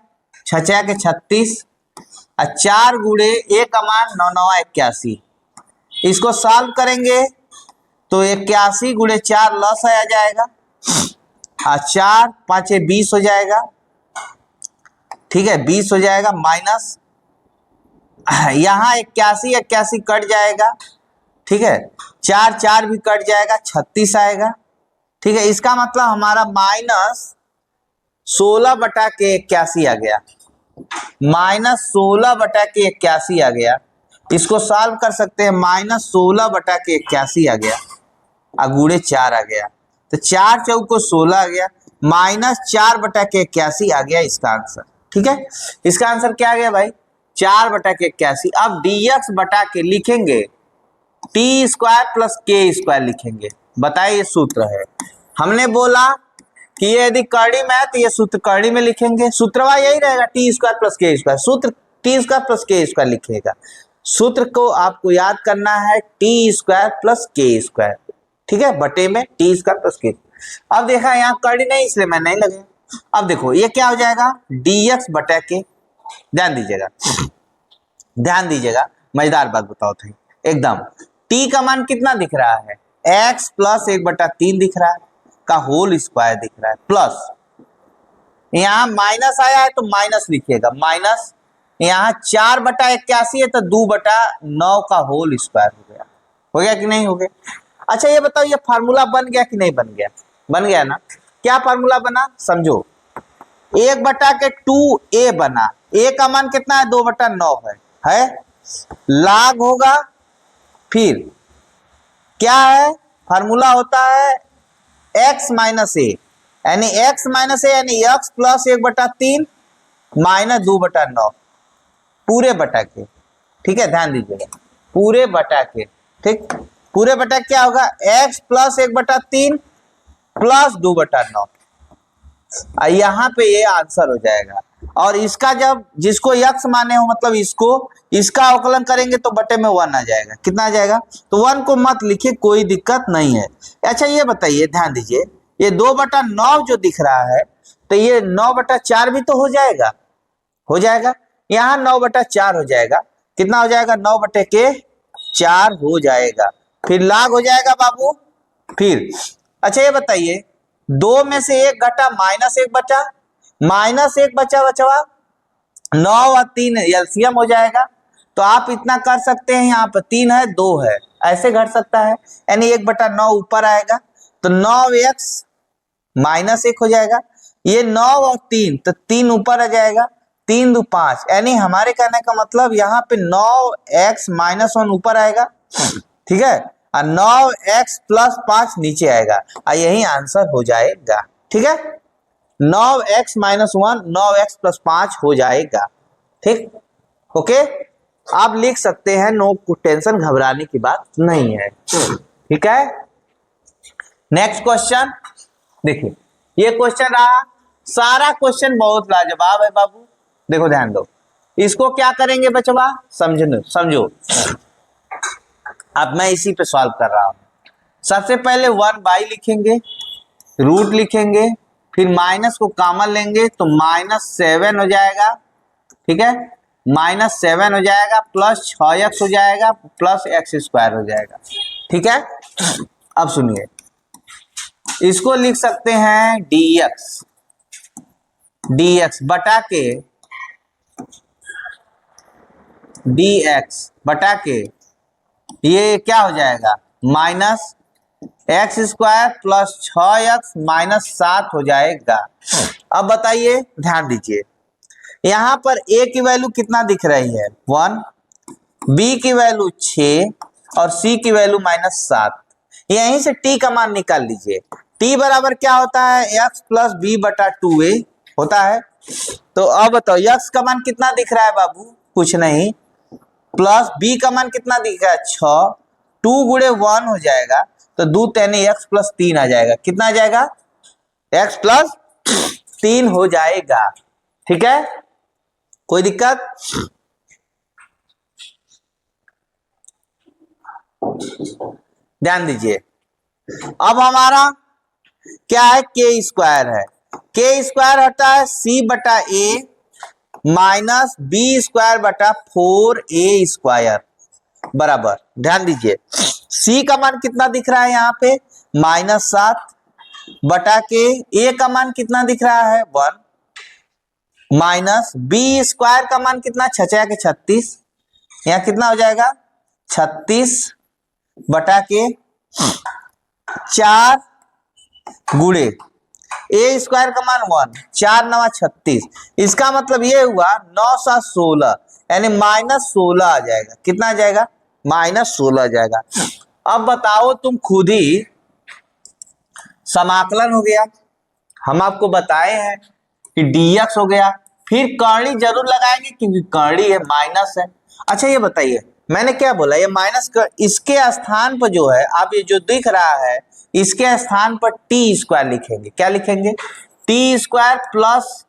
6 के 36 और 4 गुणे a का मान 9 9 81। इसको सॉल्व करेंगे तो 81 गुणे 4 लस आ जाएगा और 4 5 20 हो जाएगा। ठीक है, 20 हो जाएगा, माइनस यहाँ 81 81 कट जाएगा। ठीक है, 4 4 भी कट जाएगा, 36 आएगा। ठीक है, इसका मतलब हमारा माइनस 16 बटा के 81 आ गया, माइनस 16 बटा के 81 आ गया। इसको सॉल्व कर सकते हैं, माइनस 16 बटा के 81 आ गया और गुणे 4 आ गया, तो 4 चौको 16 आ गया, माइनस 4 बटा के 81 आ गया इसका आंसर। ठीक है, इसका आंसर क्या आ गया भाई 4 बटा के 81। अब dx बटा के लिखेंगे टी स्क्वायर प्लस के स्क्वायर लिखेंगे। बताइए, सूत्र है, हमने बोला कि ये यदि कर्णी में है तो ये सूत्र कर्णी में लिखेंगे, सूत्रवा यही रहेगा टी स्क्वायर प्लस के स्क्वायर, सूत्र टी स्क्वायर प्लस के स्क्वायर लिखिएगा। सूत्र को आपको याद करना है टी स्क्वायर प्लस के स्क्वायर। ठीक है, बटे में टी स्क्वायर प्लस के। अब देखा यहाँ कर्णी नहीं इसलिए मैं नहीं लगे। अब देखो ये क्या हो जाएगा dx बटा के, ध्यान दीजिएगा ध्यान दीजिएगा, मजेदार बात बताओ थे एकदम। t का मान कितना दिख रहा है x प्लस 1/3 दिख रहा है का होल स्क्वायर दिख रहा है, प्लस यहाँ माइनस आया है तो माइनस लिखिएगा, माइनस यहाँ 4/81 है तो 2/9 का होल स्क्वायर हो गया कि नहीं हो गया? अच्छा ये बताओ, ये फार्मूला बन गया कि नहीं बन गया? बन गया ना। क्या फार्मूला बना समझो, 1/2a बना, a का मान कितना है 2/9 है लाग होगा, फिर क्या है फार्मूला होता है x माइनस ए, यानी x माइनस ए यानी x प्लस 1/3 माइनस 2/9 पूरे बटा के। ठीक है, ध्यान दीजिएगा पूरे बटा के। ठीक, पूरे बटा क्या होगा x प्लस 1/3 प्लस 2/9, यहाँ पे ये आंसर हो जाएगा। और इसका जब जिसको x माने हो मतलब इसको, इसका अवकलन करेंगे तो बटे में 1 आ जाएगा। कितना आ जाएगा? तो 1 को मत लिखिए, कोई दिक्कत नहीं है। अच्छा ये बताइए, ध्यान दीजिए, ये 2/9 जो दिख रहा है तो ये 9/4 भी तो हो जाएगा, हो जाएगा, यहाँ 9/4 हो जाएगा। कितना हो जाएगा 9/4 हो जाएगा, फिर लाग हो जाएगा बाबू। फिर अच्छा ये बताइए, 2 में से 1 घटा -1 बचा, -1 बचा 9 और 3 एलसीएम हो जाएगा। तो आप इतना कर सकते हैं, यहाँ पर 3 है 2 है, ऐसे घट सकता है, यानी 1/9 ऊपर आएगा तो 9x -1 हो जाएगा। ये 9 और 3 तो 3 ऊपर आ जाएगा, 3 2 5, यानी हमारे कहने का मतलब यहाँ पे 9x -1 ऊपर आएगा। ठीक है, और 9x + 5 नीचे आएगा और यही आंसर हो जाएगा। ठीक है, 9x - 1 9x + 5 हो जाएगा। ठीक, ओके, आप लिख सकते हैं, नो टेंशन, घबराने की बात नहीं है। ठीक है, नेक्स्ट क्वेश्चन देखिए, ये क्वेश्चन रहा, सारा क्वेश्चन बहुत लाजवाब है बाबू। देखो ध्यान दो, इसको क्या करेंगे बचवा, समझो। अब मैं इसी पे सॉल्व कर रहा हूं। सबसे पहले 1/, लिखेंगे, रूट लिखेंगे, फिर माइनस को कॉमन लेंगे तो -7 हो जाएगा। ठीक है, -7 हो जाएगा, प्लस 6x हो जाएगा, प्लस x² हो जाएगा। ठीक है, अब सुनिए, इसको लिख सकते हैं dx बटा के ये क्या हो जाएगा -x² प्लस 6x -7 हो जाएगा। अब बताइए, ध्यान दीजिए, यहाँ पर a की वैल्यू कितना दिख रही है 1, बी की वैल्यू 6 और सी की वैल्यू -7। यहीं से टी का मान निकाल लीजिए। टी बराबर क्या होता है, एक्स प्लस बी बटा 2a होता है। तो अब बताओ एक्स का मान कितना दिख रहा है बाबू, कुछ नहीं, प्लस बी का मान कितना दिख रहा है 6, 2 गुणे 1 हो जाएगा, तो 2 तेने एक्स प्लस 3 आ जाएगा। कितना आ जाएगा, एक्स प्लस 3 हो जाएगा। ठीक है, कोई दिक्कत? ध्यान दीजिए, अब हमारा क्या है, के स्क्वायर है। के स्क्वायर होता है सी बटा ए माइनस बी स्क्वायर बटा 4a स्क्वायर बराबर, ध्यान दीजिए सी का मान कितना दिख रहा है यहाँ पे -7 बटा के ए का मान कितना दिख रहा है 1 माइनस बी स्क्वायर का मान कितना 6 के 36, यहाँ कितना हो जाएगा 36 बटा के 4 गुणे ए स्क्वायर का मान 1, 4 9 36। इसका मतलब ये हुआ 9 7 16 यानी -16 आ जाएगा। कितना आ जाएगा, -16 आ जाएगा। अब बताओ तुम खुद ही, समाकलन हो गया, हम आपको बताए हैं कि dx हो गया, फिर कर्णी जरूर लगाएंगे क्योंकि कर्णी है, माइनस है। अच्छा ये बताइए मैंने क्या बोला, ये माइनस इसके स्थान पर जो है, आप ये जो दिख रहा है इसके स्थान पर टी स्क्वायर लिखेंगे। क्या लिखेंगे, टी स्क्वायर प्लस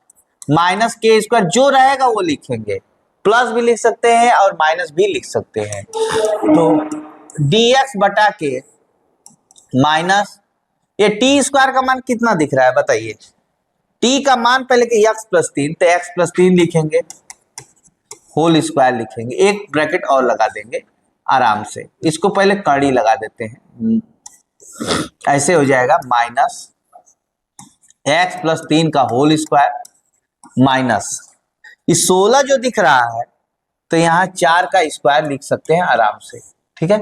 माइनस के स्क्वायर, जो रहेगा वो लिखेंगे, प्लस भी लिख सकते हैं और माइनस भी लिख सकते हैं। तो dx बटा के माइनस ये टी स्क्वायर का मान कितना दिख रहा है बताइए, टी का मान पहले के x प्लस 3, तो x प्लस 3 लिखेंगे, होल स्क्वायर लिखेंगे, एक ब्रैकेट और लगा देंगे आराम से। इसको पहले कड़ी लगा देते हैं, ऐसे हो जाएगा माइनस x प्लस 3 का होल स्क्वायर माइनस इस 16 जो दिख रहा है, तो यहाँ 4 का स्क्वायर लिख सकते हैं आराम से। ठीक है,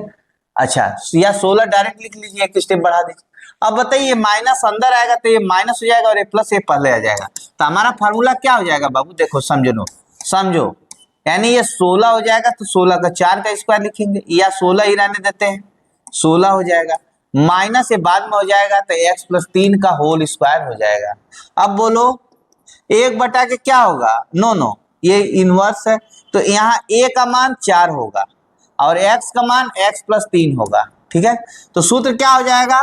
अच्छा या 16 डायरेक्ट लिख लीजिए, एक स्टेप बढ़ा दीजिए। अब बताइए माइनस अंदर आएगा तो ये माइनस हो जाएगा और ये प्लस ये पहले आ जाएगा, तो हमारा फार्मूला क्या हो जाएगा बाबू, देखो समझो, यानी ये 16 हो जाएगा तो 16 का 4 का स्क्वायर लिखेंगे, या 16 ही रहने देते हैं, 16 हो जाएगा, माइनस ये बाद में हो जाएगा तो x प्लस 3 का होल स्क्वायर हो जाएगा। अब बोलो एक बटा के क्या होगा, नो ये इनवर्स है, तो यहाँ a का मान 4 होगा और x का मान x प्लस 3 होगा। ठीक है, तो सूत्र क्या हो जाएगा,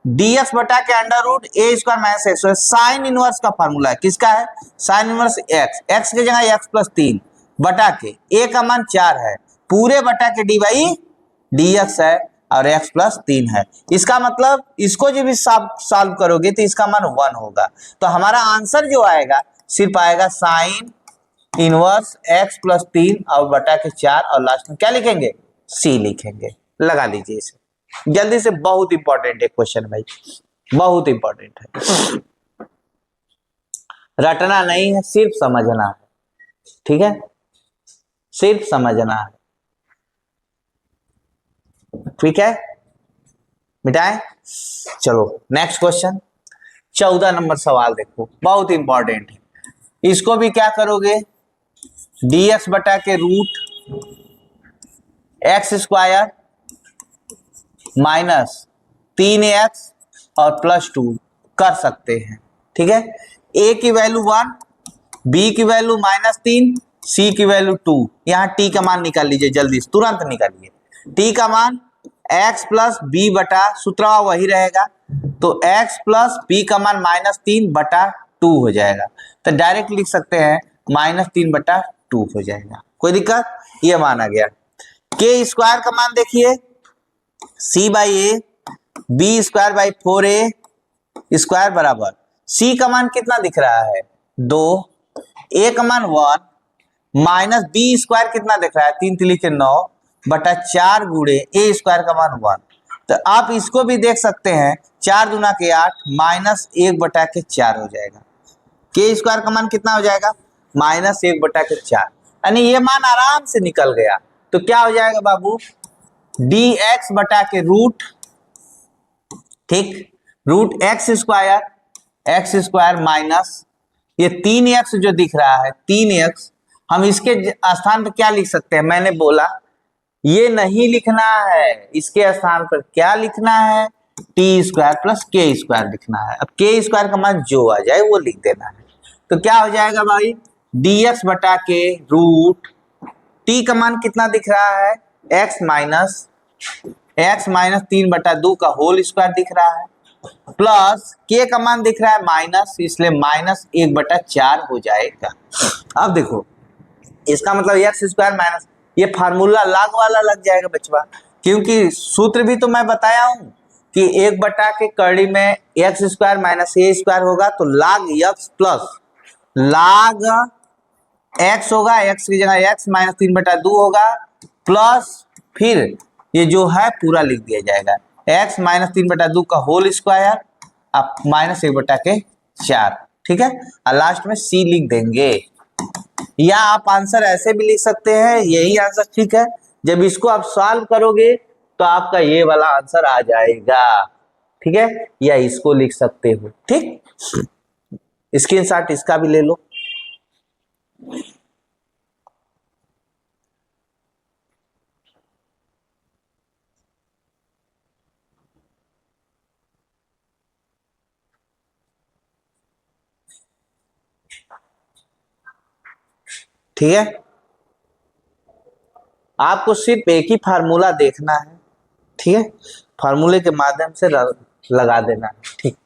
dx बटा के under root a square minus x, sine inverse का फार्मूला है, किसका है, साइन इनवर्स x की जगह x प्लस 3 बटा के a का मान 4 है, पूरे बटा के dy dx है और x प्लस 3 है। इसका मतलब इसको जो भी सॉल्व करोगे तो इसका मान 1 होगा, तो हमारा आंसर जो आएगा सिर्फ आएगा साइन इनवर्स x प्लस 3 और बटा के 4 और लास्ट में क्या लिखेंगे, c लिखेंगे। लगा लीजिए इसे जल्दी से, बहुत इंपॉर्टेंट है क्वेश्चन भाई, बहुत इंपॉर्टेंट है, रटना नहीं है, सिर्फ समझना है। ठीक है, सिर्फ समझना है। ठीक है, मिटाएं, चलो नेक्स्ट क्वेश्चन, 14 नंबर सवाल देखो, बहुत इंपॉर्टेंट है। इसको भी क्या करोगे, dx बटा के root x square minus 3x और प्लस 2 कर सकते हैं। ठीक है, a की वैल्यू 1, b की वैल्यू -3, c की वैल्यू 2, यहाँ t का मान निकाल लीजिए, जल्दी से तुरंत निकालिए। t का मान x प्लस बी बटा, सूत्र वही रहेगा, तो x प्लस बी का मान -3 बटा 2 हो जाएगा, तो डायरेक्ट लिख सकते हैं -3 बटा 2 हो जाएगा। कोई दिक्कत, ये मान आ गया। के स्क्वायर का मान देखिए, c by a b square by 4a square बराबर, c का मान कितना दिख रहा है 2, a का मान 1 माइनस बी स्क्वायर कितना दिख रहा है 3 3 के 9 बटा 4 गुणे ए स्क्वायर का मान 1। तो आप इसको भी देख सकते हैं, 4 दूना के 8 माइनस 1 बटा के 4 हो जाएगा। के स्क्वायर का मान कितना हो जाएगा, -1 बटा के 4, यानी ये मान आराम से निकल गया। तो क्या हो जाएगा बाबू, dx बटा के रूट, ठीक, रूट एक्स स्क्वायर माइनस ये 3x जो दिख रहा है 3x, हम इसके स्थान पर क्या लिख सकते हैं, मैंने बोला ये नहीं लिखना है, इसके स्थान पर क्या लिखना है, टी स्क्वायर प्लस के स्क्वायर लिखना है। अब के स्क्वायर का मान जो आ जाए वो लिख देना है। तो क्या हो जाएगा भाई, dx बटा के रूट टी का मान कितना दिख रहा है, x माइनस 3/2 का होल स्क्वायर दिख रहा है, प्लस के का मान दिख रहा है माइनस, इसलिए -1/4 हो जाएगा। अब देखो इसका मतलब एक्स स्क्वायर माइनस, ये फार्मूला लाग वाला लग जाएगा बचवा, क्योंकि सूत्र भी तो मैं बताया हूं कि 1 के कड़ी में x square minus a square होगा, तो लाग एक्स प्लस लाग एक्स होगा, एक्स की जगह एक्स माइनस 3/2 होगा, प्लस फिर ये जो है पूरा लिख दिया जाएगा, एक्स माइनस 3/2 का होल स्क्वायर अब -1/4, ठीक है, और लास्ट में सी लिख देंगे। या आप आंसर ऐसे भी लिख सकते हैं, यही आंसर ठीक है, जब इसको आप सॉल्व करोगे तो आपका ये वाला आंसर आ जाएगा, ठीक है, या इसको लिख सकते हो, ठीक, स्क्रीनशॉट इसका भी ले लो। ठीक है, आपको सिर्फ एक ही फार्मूला देखना है, ठीक है, फार्मूले के माध्यम से लगा देना है, ठीक।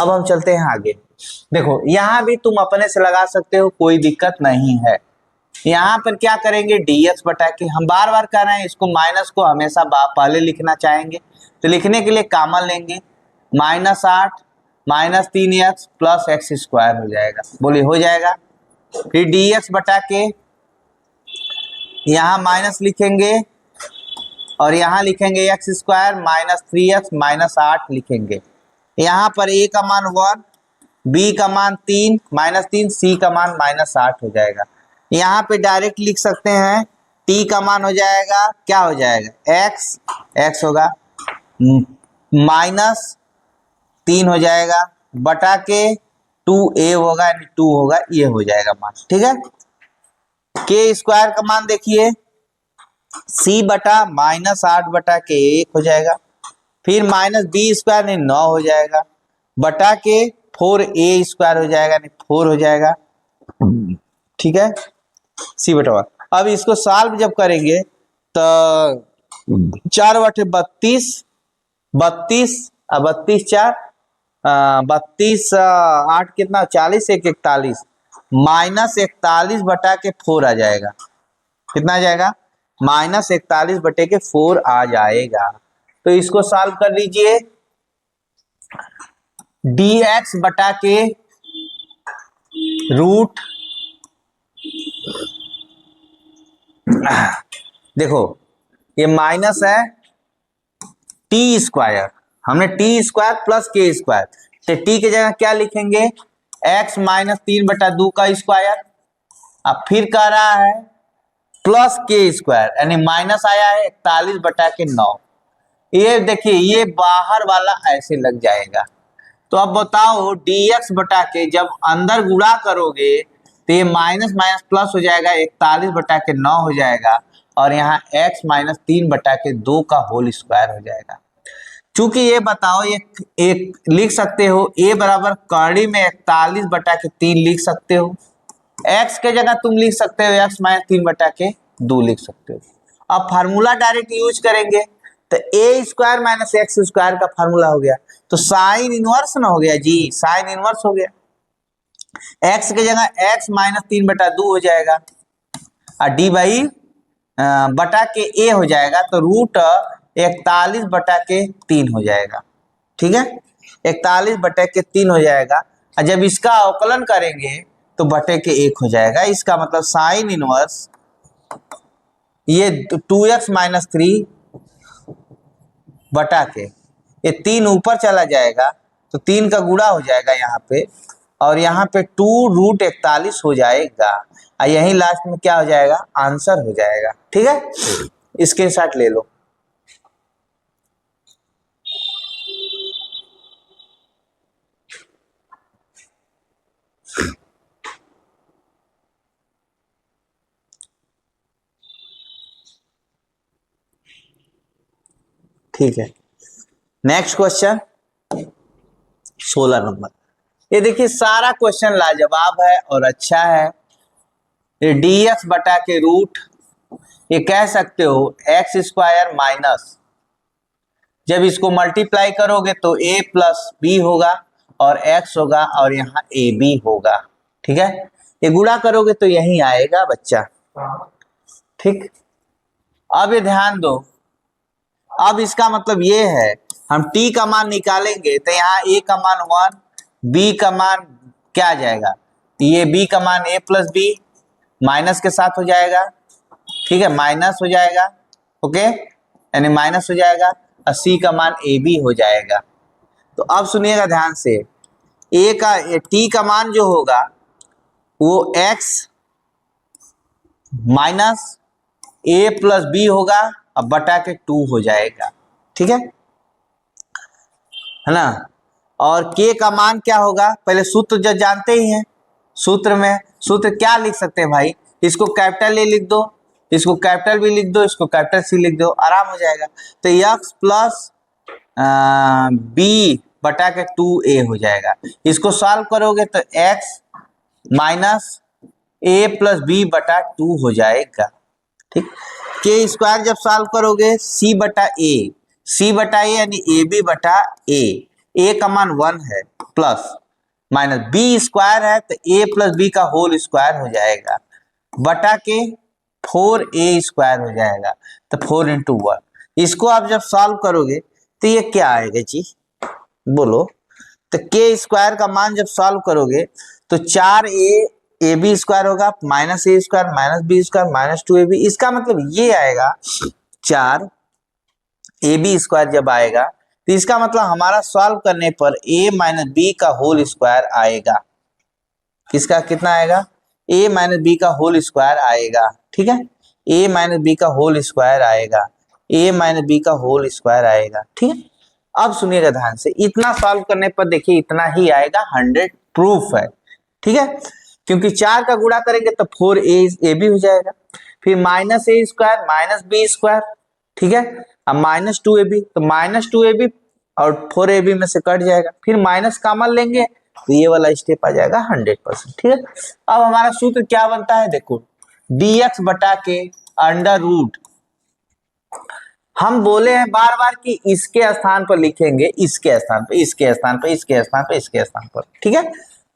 अब हम चलते हैं आगे। देखो यहां भी तुम अपने से लगा सकते हो, कोई दिक्कत नहीं है। यहाँ पर क्या करेंगे, dx बटा के, हम बार बार कर रहे हैं, इसको माइनस को हमेशा पहले लिखना चाहेंगे, तो लिखने के लिए कॉमन लेंगे, -8 -3x प्लस एक्स स्क्वायर हो जाएगा, बोलिए हो जाएगा। फिर dx बटा के यहाँ माइनस लिखेंगे और यहाँ लिखेंगे एक्स स्क्वायर -3x -8 लिखेंगे, यहाँ पर a का मान 1, b का मान 3 -3, c का मान -8 हो जाएगा। यहाँ पे डायरेक्ट लिख सकते हैं, t का मान हो जाएगा, क्या हो जाएगा, x होगा, -3 हो जाएगा, बटा के 2a होगा, यानी 2 होगा, ये हो जाएगा मान, ठीक है। के स्क्वायर का मान देखिए, c बटा -8/1 हो जाएगा, फिर -b स्क्वायर नहीं 9 हो जाएगा, बटा के 4a स्क्वायर हो जाएगा, नहीं 4 हो जाएगा, ठीक है, c/1। अब इसको सॉल्व जब करेंगे तो 4/32, 32 32 4 32 8 कितना 40, 1 41, -41 बटा के 4 आ जाएगा, कितना आ जाएगा, -41 बटे के 4 आ जाएगा। तो इसको सॉल्व कर लीजिए, dx बटा के रूट, देखो ये माइनस है टी स्क्वायर, हमने टी स्क्वायर प्लस के स्क्वायर, तो टी की जगह क्या लिखेंगे, x -3/2 का स्क्वायर, अब फिर कह रहा है प्लस के स्क्वायर, यानी माइनस आया है 41/9। ये देखिए ये बाहर वाला ऐसे लग जाएगा, तो अब बताओ dx बटा के जब अंदर गुणा करोगे तो ये माइनस माइनस प्लस हो जाएगा, 41/9 हो जाएगा, और यहाँ x -3/2 का होल स्क्वायर हो जाएगा। चूंकि ये बताओ ये एक लिख सकते हो, a बराबर कड़ी में 41/3 लिख सकते हो, x के जगह तुम लिख सकते हो x -3/2 लिख सकते हो। अब फार्मूला डायरेक्ट यूज करेंगे तो a square minus x square का फार्मूला हो गया, तो साइन इनवर्स ना हो गया जी, साइन इनवर्स हो गया, x की जगह x -3/2 हो जाएगा, और डी बाई बटा के a हो जाएगा, तो रूट 41/3 हो जाएगा, ठीक है, 41/3 हो जाएगा, और जब इसका अवकलन करेंगे तो बटे के 1 हो जाएगा। इसका मतलब साइन इनवर्स ये 2x - 3 बटा के ये 3 ऊपर चला जाएगा, तो 3 का गुणा हो जाएगा यहाँ पे, और यहाँ पे 2√41 हो जाएगा, और यही लास्ट में क्या हो जाएगा, आंसर हो जाएगा, ठीक है, स्क्रीनशॉट ले लो। ठीक है, नेक्स्ट क्वेश्चन 16 नंबर। ये देखिए सारा क्वेश्चन लाजवाब है और अच्छा है। ये dx बटा के रूट, ये कह सकते हो एक्स स्क्वायर माइनस, जब इसको मल्टीप्लाई करोगे तो a प्लस बी होगा और x होगा और यहाँ ए बी होगा। ठीक है, ये गुणा करोगे तो यही आएगा बच्चा। ठीक, अब ये ध्यान दो, अब इसका मतलब ये है हम t का मान निकालेंगे तो यहाँ a का मान 1, b का मान क्या आ जाएगा, ये b का मान a प्लस बी माइनस के साथ हो जाएगा। ठीक है, माइनस हो जाएगा, ओके, यानी माइनस हो जाएगा और c का मान ए बी हो जाएगा। तो अब सुनिएगा ध्यान से, t का मान जो होगा वो x minus a plus b होगा और बटा के 2 हो जाएगा। ठीक है ना, और k का मान क्या होगा, पहले सूत्र जो जानते ही हैं, सूत्र में सूत्र क्या लिख सकते हैं भाई, इसको कैपिटल ए लिख दो, इसको कैपिटल बी लिख दो, इसको कैपिटल सी लिख दो, आराम हो जाएगा। तो x प्लस बी बटा के 2a हो जाएगा। इसको सॉल्व करोगे तो x minus a plus b बटा 2 हो जाएगा। ठीक, के स्क्वायर जब सॉल्व करोगे c बटा ए यानी ए बी बटा ए का मान 1 है प्लस माइनस बी स्क्वायर है तो a प्लस बी का होल स्क्वायर हो जाएगा बटा के 4a स्क्वायर हो जाएगा। तो 4 इंटू 1, इसको आप जब सॉल्व करोगे तो ये क्या आएगा जी, बोलो। तो के स्क्वायर का मान जब सॉल्व करोगे तो 4a बी स्क्वायर होगा minus a square minus b square minus 2ab, इसका मतलब ये आएगा 4ab स्क्वायर जब आएगा तो इसका मतलब हमारा सॉल्व करने पर a माइनस बी का होल स्क्वायर आएगा। किसका कितना आएगा, a माइनस बी का होल स्क्वायर आएगा। ठीक है, a माइनस बी का होल स्क्वायर आएगा, a माइनस बी का होल स्क्वायर आएगा। ठीक है, अब सुनिएगा ध्यान से, इतना सॉल्व करने पर देखिए इतना ही आएगा, 100 प्रूफ है। ठीक है, क्योंकि 4 का गुणा करेंगे तो 4a भी हो जाएगा, फिर minus a square minus b square. ठीक है, अब माइनस 2ab, तो माइनस 2ab और 4ab में से कट जाएगा, फिर माइनस कॉमन लेंगे तो ये वाला स्टेप आ जाएगा 100%। ठीक है, अब हमारा सूत्र क्या बनता है, देखो dx बटा के अंडर रूट, हम बोले हैं बार बार कि इसके स्थान पर लिखेंगे, इसके स्थान पर, इसके स्थान पर, इसके स्थान पर, इसके स्थान पर। ठीक है,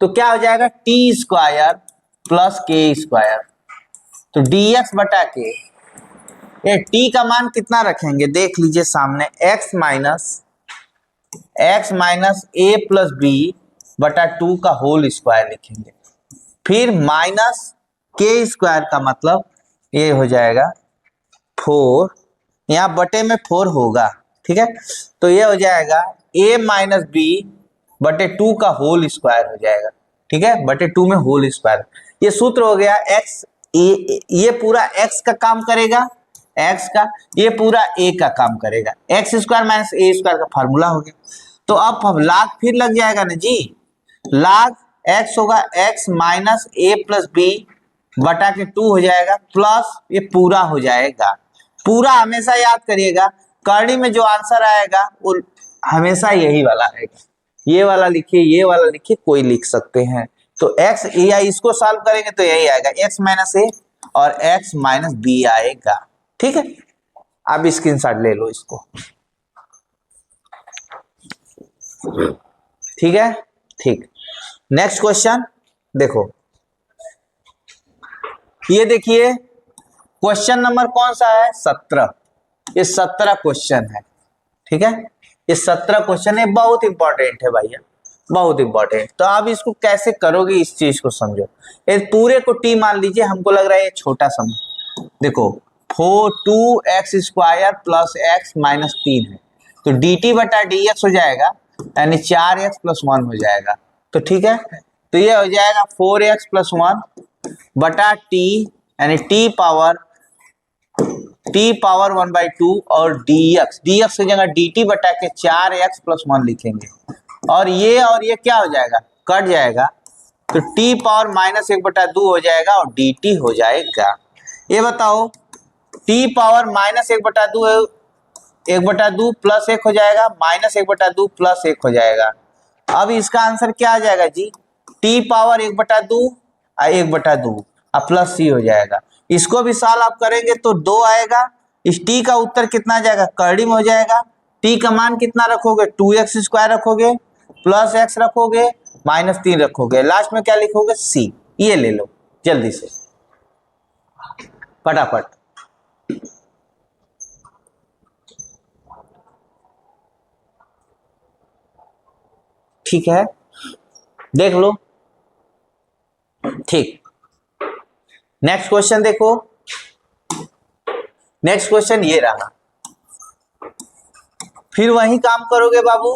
तो क्या हो जाएगा टी स्क्वायर प्लस के स्क्वायर, तो dx बटा के, ये t का मान कितना रखेंगे देख लीजिए सामने, x minus a plus b बटा 2 का होल स्क्वायर लिखेंगे, फिर माइनस के स्क्वायर का मतलब ये हो जाएगा 4, यहाँ बटे में 4 होगा। ठीक है, तो ये हो जाएगा a माइनस बी बटे 2 का होल स्क्वायर हो जाएगा। ठीक है, बटे 2 में होल स्क्वायर, ये सूत्र हो गया x, ये पूरा x का काम करेगा, x का, ये पूरा a का काम करेगा, x square minus a square का फार्मूला हो गया। तो अब लाग फिर लग जाएगा ना जी, लाग x होगा x minus a plus b बटा के 2 हो जाएगा प्लस ये पूरा हो जाएगा। पूरा हमेशा याद करिएगा, करनी में जो आंसर आएगा वो हमेशा यही वाला आएगा, ये वाला लिखिए, ये वाला लिखिए, कोई लिख सकते हैं। तो x या इसको सॉल्व करेंगे तो यही आएगा, x माइनस ए और x माइनस बी आएगा। ठीक है, अब स्क्रीनशॉट ले लो इसको। ठीक है, ठीक, नेक्स्ट क्वेश्चन देखो, ये देखिए क्वेश्चन नंबर कौन सा है, 17, ये 17 क्वेश्चन है। ठीक है, ये 17 क्वेश्चन है, बहुत इंपॉर्टेंट है भैया, बहुत इंपॉर्टेंट। तो आप इसको कैसे करोगे इस चीज को समझो, ये पूरे को टी मान लीजिए, हमको लग रहा है ये छोटा सम, देखो 2x square plus x minus 3 है, तो dt बटा dx हो जाएगा, यानी 4x प्लस 1 हो जाएगा। तो ठीक है, तो ये हो जाएगा 4x प्लस 1 बटा t, यानी t पावर 1/2 और dx की जगह dt बटा के 4x प्लस 1 लिखेंगे, और ये क्या हो जाएगा, कट जाएगा, तो t पावर माइनस 1/2 हो जाएगा और dt हो जाएगा। ये बताओ t पावर माइनस 1/2 एक बटा दो प्लस एक हो जाएगा, माइनस एक बटा दो प्लस एक हो जाएगा। अब इसका आंसर क्या आ जाएगा जी, टी पावर एक बटा दो एक बटा दो अब प्लस सी हो जाएगा। इसको भी सॉल्व आप करेंगे तो 2 आएगा। इस टी का उत्तर कितना आ जाएगा, कर्डी में हो जाएगा। टी का मान कितना रखोगे, 2x² रखोगे, प्लस x रखोगे, -3 रखोगे, लास्ट में क्या लिखोगे, सी। ये ले लो जल्दी से फटाफट। ठीक है, देख लो। ठीक, नेक्स्ट क्वेश्चन देखो। नेक्स्ट क्वेश्चन ये रहा, फिर वही काम करोगे बाबू।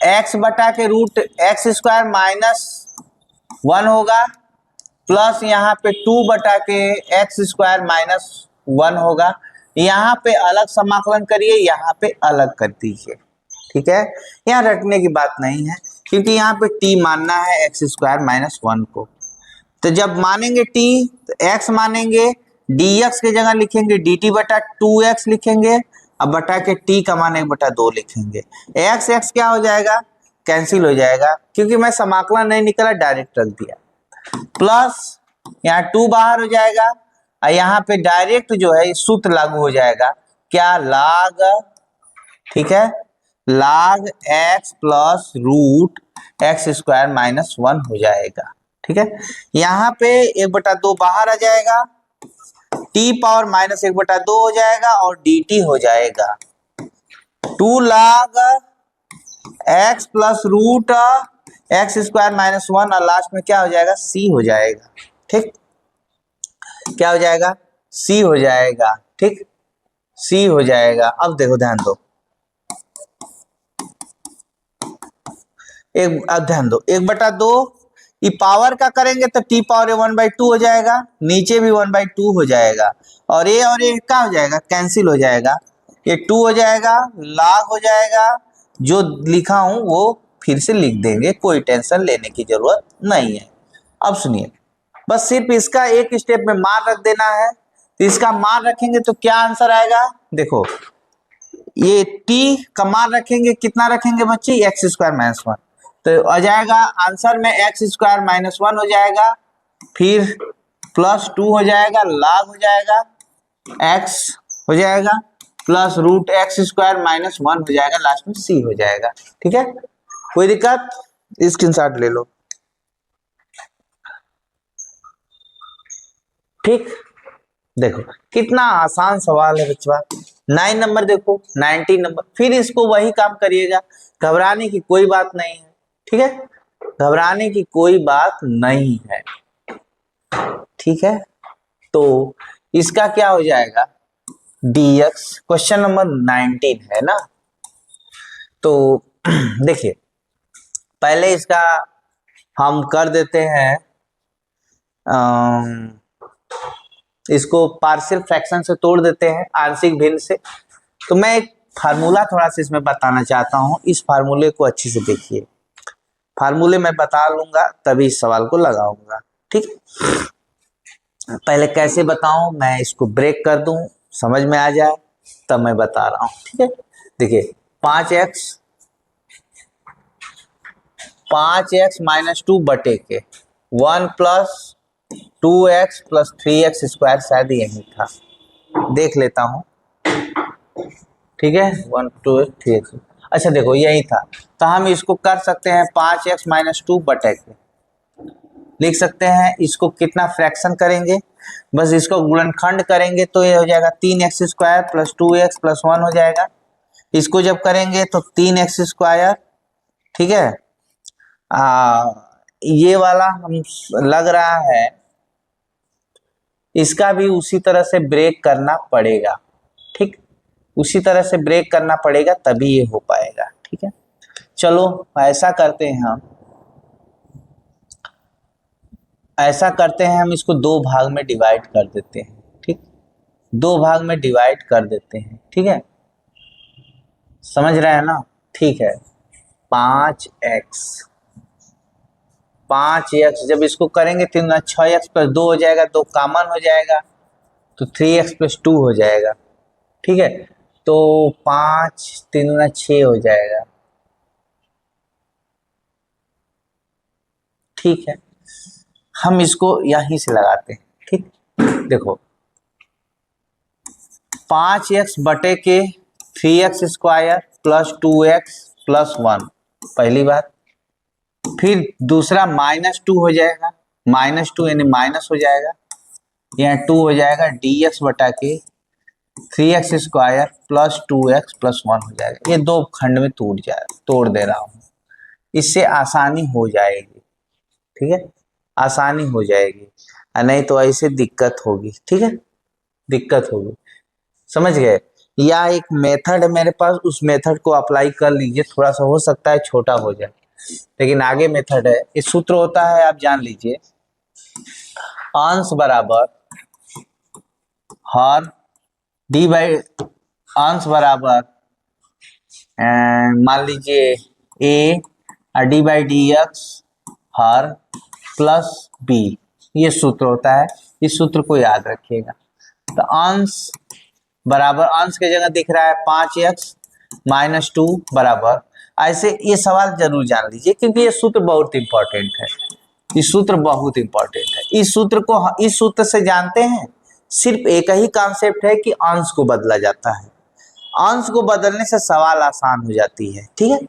x बटा के रूट x² -1 होगा, प्लस यहाँ पे 2 बटा के x² -1 होगा। यहाँ पे अलग समाकलन करिए, यहाँ पे अलग कर दीजिए। ठीक है, यहाँ रटने की बात नहीं है, क्योंकि यहाँ पे t मानना है x² -1 को। तो जब मानेंगे t तो x मानेंगे, dx की जगह लिखेंगे dt बटा 2x लिखेंगे, अब बटा के t का मान 1/2 लिखेंगे। x x क्या हो जाएगा, कैंसिल हो जाएगा, क्योंकि मैं समाकलन नहीं निकला, डायरेक्ट रख दिया। प्लस यहाँ 2 बाहर हो जाएगा, और यहाँ पे डायरेक्ट जो है सूत्र लागू हो जाएगा, क्या, लाग, ठीक है, लाग x प्लस रूट x² -1 हो जाएगा। ठीक है, यहाँ पे 1/2 बाहर आ जाएगा, t पावर -1/2 हो जाएगा और dt हो जाएगा 2 लाग x प्लस रूट x² -1 और लास्ट में क्या हो जाएगा, c हो जाएगा। ठीक, क्या हो जाएगा, c हो जाएगा। ठीक, c हो जाएगा। अब देखो ध्यान दो, ध्यान दो, 1/2 ये पावर का करेंगे तो t पावर 1/2 हो जाएगा, नीचे भी 1/2 हो जाएगा, और ये क्या हो जाएगा, कैंसिल हो जाएगा, ये 2 हो जाएगा, log हो जाएगा। जो लिखा हूं वो फिर से लिख देंगे, कोई टेंशन लेने की जरूरत नहीं है। अब सुनिए, बस सिर्फ इसका एक स्टेप में मान रख देना है। तो इसका मान रखेंगे तो क्या आंसर आएगा, देखो ये t का मान रखेंगे, कितना रखेंगे बच्चे, x² -1, तो आ जाएगा आंसर में x² -1 हो जाएगा, फिर +2 हो जाएगा, log हो जाएगा, x हो जाएगा, प्लस रूट x² -1 हो जाएगा, लास्ट में c हो जाएगा। ठीक है, कोई दिक्कत, स्क्रीनशॉट ले लो। ठीक, देखो कितना आसान सवाल है बच्चा। 9 नंबर देखो, 19 नंबर, फिर इसको वही काम करिएगा, घबराने की कोई बात नहीं है। ठीक है, घबराने की कोई बात नहीं है। ठीक है, तो इसका क्या हो जाएगा, dx, क्वेश्चन नंबर 19 है ना। तो देखिए, पहले इसका हम कर देते हैं, इसको पार्शियल फ्रैक्शन से तोड़ देते हैं, आंशिक भिन्न से। तो मैं एक फार्मूला थोड़ा सा इसमें बताना चाहता हूं, इस फार्मूले को अच्छे से देखिए। फार्मूले मैं बता लूंगा तभी इस सवाल को लगाऊंगा। ठीक, पहले कैसे बताऊं, मैं इसको ब्रेक कर दूं, समझ में आ जाए तब मैं बता रहा हूं। ठीक है, देखिए 5x -2 बटे के 1 + 2x + 3x², शायद यही था, देख लेता हूं। ठीक है, 1 2 3x, अच्छा देखो यही था। तो हम इसको कर सकते हैं 5x -2 बटे के, लिख सकते हैं। इसको कितना फ्रैक्शन करेंगे, बस इसको गुणनखंड करेंगे तो ये हो जाएगा 3x² + 2x + 1 हो जाएगा। इसको जब करेंगे तो 3x², ठीक है, ये वाला हम लग रहा है, इसका भी उसी तरह से ब्रेक करना पड़ेगा। ठीक, उसी तरह से ब्रेक करना पड़ेगा तभी ये हो पाएगा। ठीक है, चलो ऐसा करते हैं, हम इसको 2 भाग में डिवाइड कर देते हैं। ठीक, 2 भाग में डिवाइड कर देते हैं। ठीक है, समझ रहे हैं ना। ठीक है, 5x जब इसको करेंगे तो 6x + 2 हो जाएगा, 2 कॉमन हो जाएगा तो 3x + 2 हो जाएगा। ठीक है, तो 5 3 गुना 6 हो जाएगा। ठीक है, हम इसको यहीं से लगाते हैं। ठीक, देखो 5x बटे के 3x square plus 2x plus 1, पहली बात। फिर दूसरा -2 हो जाएगा, -2 यानी माइनस हो जाएगा, यहाँ 2 हो जाएगा dx बटा के 3x square plus 2x plus 1 हो जाएगा। ये दो खंड में तोड़ दे रहा हूँ, इससे आसानी हो जाएगी। ठीक है, आसानी हो जाएगी, नहीं तो ऐसे दिक्कत होगी। ठीक है, दिक्कत होगी, समझ गए। या एक मेथड है मेरे पास, उस मेथड को अप्लाई कर लीजिए, थोड़ा सा हो सकता है छोटा हो जाए, लेकिन आगे मेथड है। इस सूत्र होता है, आप जान लीजिए, अंश बराबर हर डी बाई अंश बराबर मान लीजिए a d by d x हर प्लस बी, ये सूत्र होता है। इस सूत्र को याद रखिएगा। तो अंश बराबर, अंश की जगह दिख रहा है 5x माइनस 2 बराबर, ऐसे ये सवाल जरूर जान लीजिए, क्योंकि ये सूत्र बहुत इंपॉर्टेंट है। इस सूत्र बहुत इंपॉर्टेंट है। इस सूत्र को, इस सूत्र से जानते हैं, सिर्फ एक ही कॉन्सेप्ट है कि अंश को बदला जाता है। अंश को बदलने से सवाल आसान हो जाती है। ठीक है,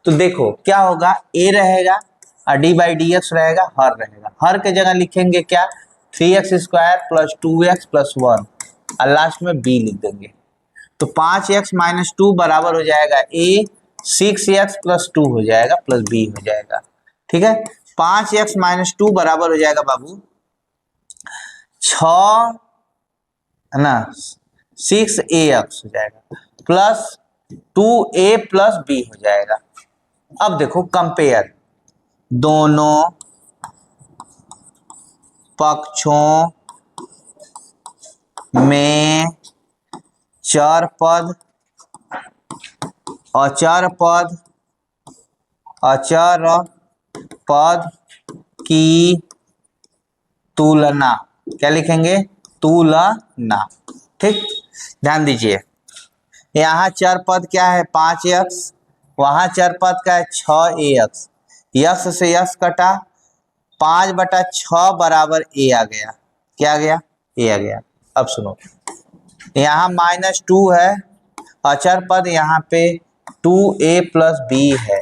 तो देखो क्या होगा, a रहेगा और डी बाई डी एक्स रहेगा, हर रहेगा। हर के जगह लिखेंगे क्या, 3x square plus 2x plus 1 और लास्ट में b लिख देंगे। तो 5x माइनस 2 बराबर हो जाएगा a, 6x प्लस 2 हो जाएगा प्लस b हो जाएगा। ठीक है, 5x माइनस 2 बराबर हो जाएगा बाबू 6 है ना, 6ax हो जाएगा प्लस 2a प्लस b हो जाएगा। अब देखो कंपेयर, दोनों पक्षों में चर पद, अचर पद, अचर पद की तुलना, क्या लिखेंगे, तुलना। ठीक, ध्यान दीजिए, यहाँ चर पद क्या है 5x, वहां चर पद का है 6ax, यक्स से यक्स कटा, 5/6 बराबर a आ गया। क्या आ गया, a आ गया। अब सुनो, यहाँ -2 है, अचर पद यहाँ पे 2a प्लस b है,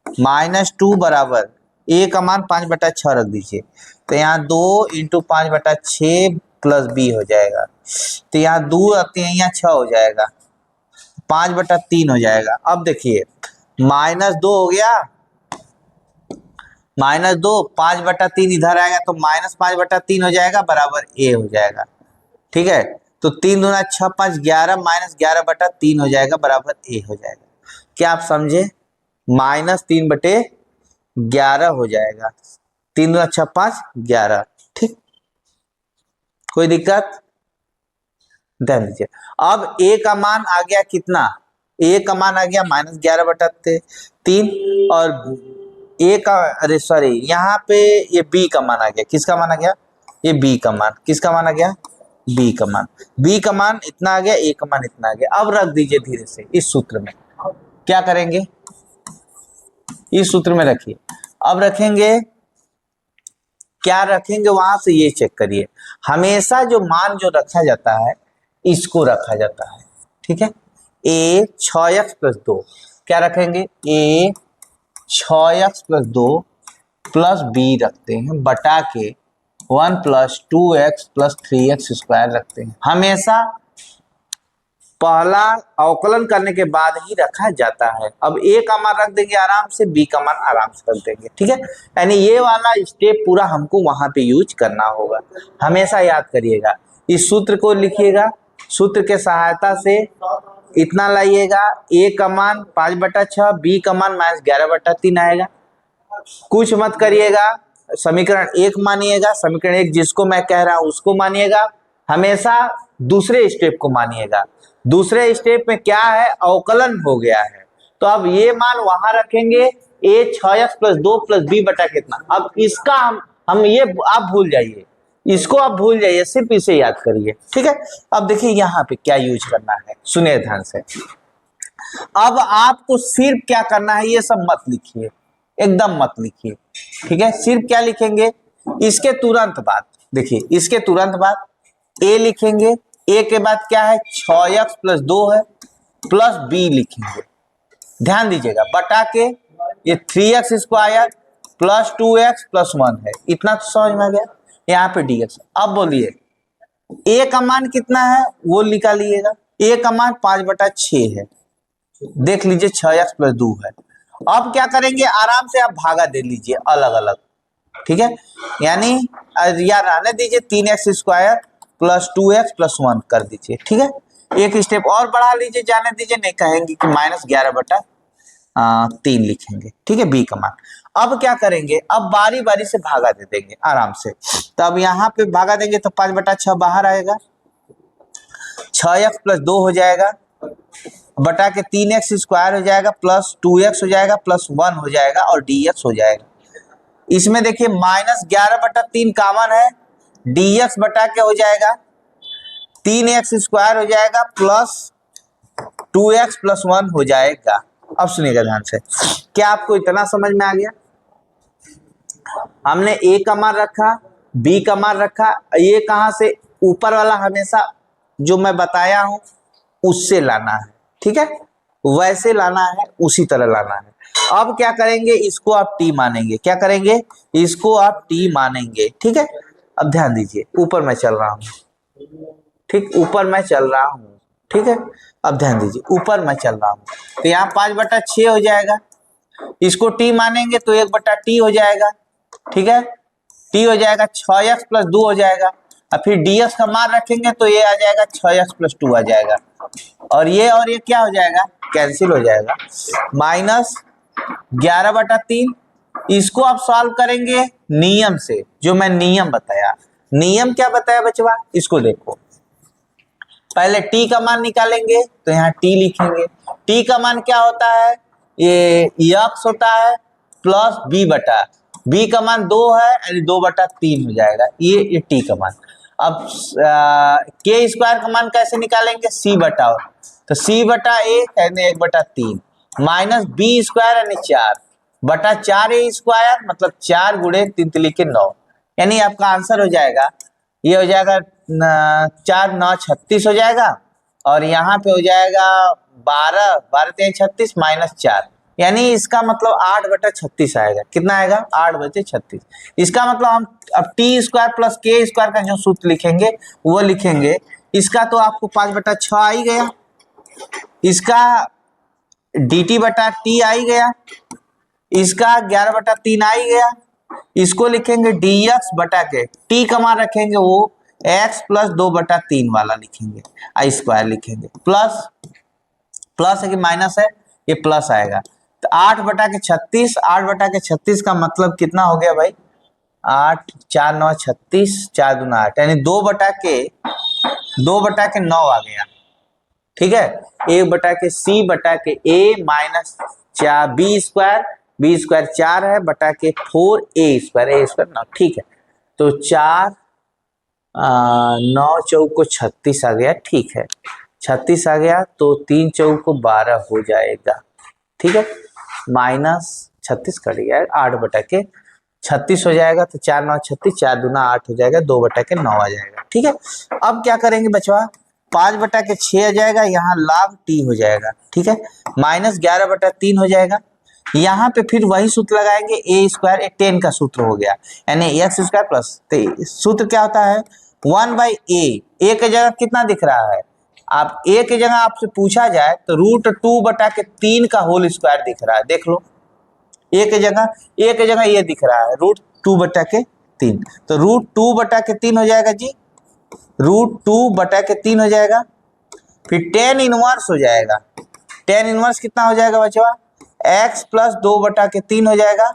-2 बराबर a का मान 5/6 रख दीजिए, तो यहाँ 2 इंटू 5/6 प्लस b हो जाएगा। तो यहाँ 2 रखते हैं, यहाँ 6 हो जाएगा, 5/3 हो जाएगा। अब देखिए -2 हो गया, -2, 5/3 इधर आएगा तो -5/3 हो जाएगा बराबर a हो जाएगा। ठीक है, तो 3 दूना 6 5 11 -11/3 हो जाएगा बराबर a हो जाएगा। क्या आप समझे, -3/11 हो जाएगा, 3 दूना 6 5 11। ठीक, कोई दिक्कत, ध्यान दीजिए। अब a का मान आ गया कितना, a का मान आ गया -11/3, और a का, अरे सॉरी, यहाँ पे ये b का मान आ गया। किसका मान आ गया, ये b का मान, किसका मान आ गया, b का मान, b का मान इतना आ गया, a का मान इतना आ गया। अब रख दीजिए धीरे से इस सूत्र में, क्या करेंगे, इस सूत्र में रखिए। अब रखेंगे, क्या रखेंगे, वहां से ये चेक करिए, हमेशा जो मान जो रखा जाता है इसको रखा जाता है। ठीक है, a 6x प्लस 2, क्या रखेंगे, a 6x plus 2 plus b रखते हैं, बटा के 1 plus 2x plus 3x square रखते हैं। हमेशा पहला अवकलन करने के बाद ही रखा जाता है। अब a का मान रख देंगे आराम से, b का मान आराम से रख देंगे। ठीक है, यानी ये वाला स्टेप पूरा हमको वहां पे यूज करना होगा, हमेशा याद करिएगा। इस सूत्र को लिखिएगा, सूत्र के सहायता से इतना लाइएगा, a का मान 5/6, b का मान -11/3 आएगा। कुछ मत करिएगा, समीकरण 1 मानिएगा, समीकरण 1 जिसको मैं कह रहा हूं उसको मानिएगा, हमेशा दूसरे स्टेप को मानिएगा। दूसरे स्टेप में क्या है, अवकलन हो गया है, तो अब ये मान वहां रखेंगे, a 6x plus 2 plus b बटा कितना। अब इसका हम ये आप भूल जाइए, इसको आप भूल जाइए, सिर्फ इसे याद करिए, ठीक है। अब देखिए यहाँ पे क्या यूज करना है, सुनिए ध्यान से। अब आपको सिर्फ क्या करना है, ये सब मत लिखिए, एकदम मत लिखिए, ठीक है। सिर्फ क्या लिखेंगे, इसके तुरंत बाद, देखिए इसके तुरंत बाद ए लिखेंगे। ए के बाद क्या है, 6x + 2 है, प्लस बी लिखेंगे। ध्यान दीजिएगा, बटा के ये 3x² प्लस 2x + 1 है, इतना तो समझ में आ गया। यहाँ पे dx। अब बोलिए a का मान कितना है वो निकालिएगा। a का मान 5/6 है, देख लीजिए 6x + 2 है। अब क्या करेंगे, आराम से आप भागा दे लीजिए अलग अलग, ठीक है। यानी या रहने दीजिए 3x² प्लस 2x + 1 कर दीजिए, ठीक है। एक स्टेप और बढ़ा लीजिए, जाने दीजिए, नहीं कहेंगे कि -11/3 लिखेंगे, ठीक है, बी का मान। अब क्या करेंगे, अब बारी बारी से भागा दे देंगे आराम से। तो अब यहाँ पे भागा देंगे तो 5/6 बाहर आएगा, 6x + 2 हो जाएगा, बटा के 3x² हो जाएगा, प्लस 2x हो जाएगा, प्लस 1 हो जाएगा, और dx हो जाएगा। इसमें देखिए -11/3 कॉमन है, dx बटा के हो जाएगा 3x² हो जाएगा, प्लस 2x + 1 हो जाएगा। अब सुनिएगा ध्यान से, क्या आपको इतना समझ में आ गया? हमने a का मान रखा, b का मान रखा, ये कहां से, ऊपर वाला हमेशा जो मैं बताया हूं उससे लाना है, ठीक है, वैसे लाना है, उसी तरह लाना है। अब क्या करेंगे, इसको आप t मानेंगे, क्या करेंगे, इसको आप t मानेंगे, ठीक है। अब ध्यान दीजिए, ऊपर मैं चल रहा हूं, ठीक, ऊपर मैं चल रहा हूं, ठीक है। अब ध्यान दीजिए, ऊपर मैं चल रहा हूं, तो यहाँ 5/6 हो जाएगा, इसको t मानेंगे तो 1/t हो जाएगा, ठीक है। t हो जाएगा 6x + 2 हो जाएगा, और फिर dx का मान रखेंगे तो ये आ जाएगा 6x + 2 आ जाएगा, और ये क्या हो जाएगा, कैंसिल हो जाएगा, -11/3। इसको आप सॉल्व करेंगे नियम से, जो मैं नियम बताया। नियम क्या बताया बचवा, इसको देखो, पहले t का मान निकालेंगे तो यहाँ t लिखेंगे। t का मान क्या होता है, ये x होता है, प्लस b का मान 2 है, यानी 2/3 हो जाएगा, ये t का मान। अब k² का मान कैसे निकालेंगे, c बटा, तो c/1 यानी 1/3 माइनस b² यानी 4/4a² मतलब 4 × 3 × 9, यानी आपका आंसर हो जाएगा, ये हो जाएगा 4 9 36 हो जाएगा, और यहाँ पे हो जाएगा 12 3 36 -4, यानी इसका मतलब 8/36 आएगा। कितना आएगा, 8/36। इसका मतलब हम अब t² + k² का जो सूत्र लिखेंगे वो लिखेंगे। इसका तो आपको 5/6 आ ही गया, इसका dt/t आ ही गया, इसका 11/3 आ ही गया, इसको लिखेंगे dx बटा के, t का मान रखेंगे वो x + 2/3 वाला लिखेंगे, i² लिखेंगे, प्लस है कि माइनस है, ये प्लस आएगा, तो 8/36, 8/36 का मतलब कितना हो गया भाई, 8 4 9 36, 4 दूना 8, यानी 2/9 आ गया, ठीक है। 1/c/a माइनस 4b², b² 4 है, बटा के 4a², 9, ठीक है। तो 4 9 चौको 36 आ गया, ठीक है, 36 आ गया, तो 3 चौको 12 हो जाएगा, ठीक है, -36 कट गया, 8/36 हो जाएगा, तो 4 9 36, 4 दूना 8 हो जाएगा, 2/9 आ जाएगा, ठीक है। अब क्या करेंगे बचवा, 5/6 आ जाएगा, यहाँ log t हो जाएगा, ठीक है, -11/3 हो जाएगा। यहाँ पे फिर वही सूत्र लगाएंगे, a², 10 का सूत्र हो गया, यानी x² प्लस, तो सूत्र क्या होता है, 1/a, a की जगह कितना दिख रहा है, आप a की जगह आपसे पूछा जाए तो √2/3 का होल स्क्वायर दिख रहा है, देख लो, a की जगह ये दिख रहा है √2/3, तो √2/3 हो जाएगा जी, √2/3 हो जाएगा, फिर tan इनवर्स हो जाएगा, tan इनवर्स कितना हो जाएगा बच्चों, x + 2/3 हो जाएगा,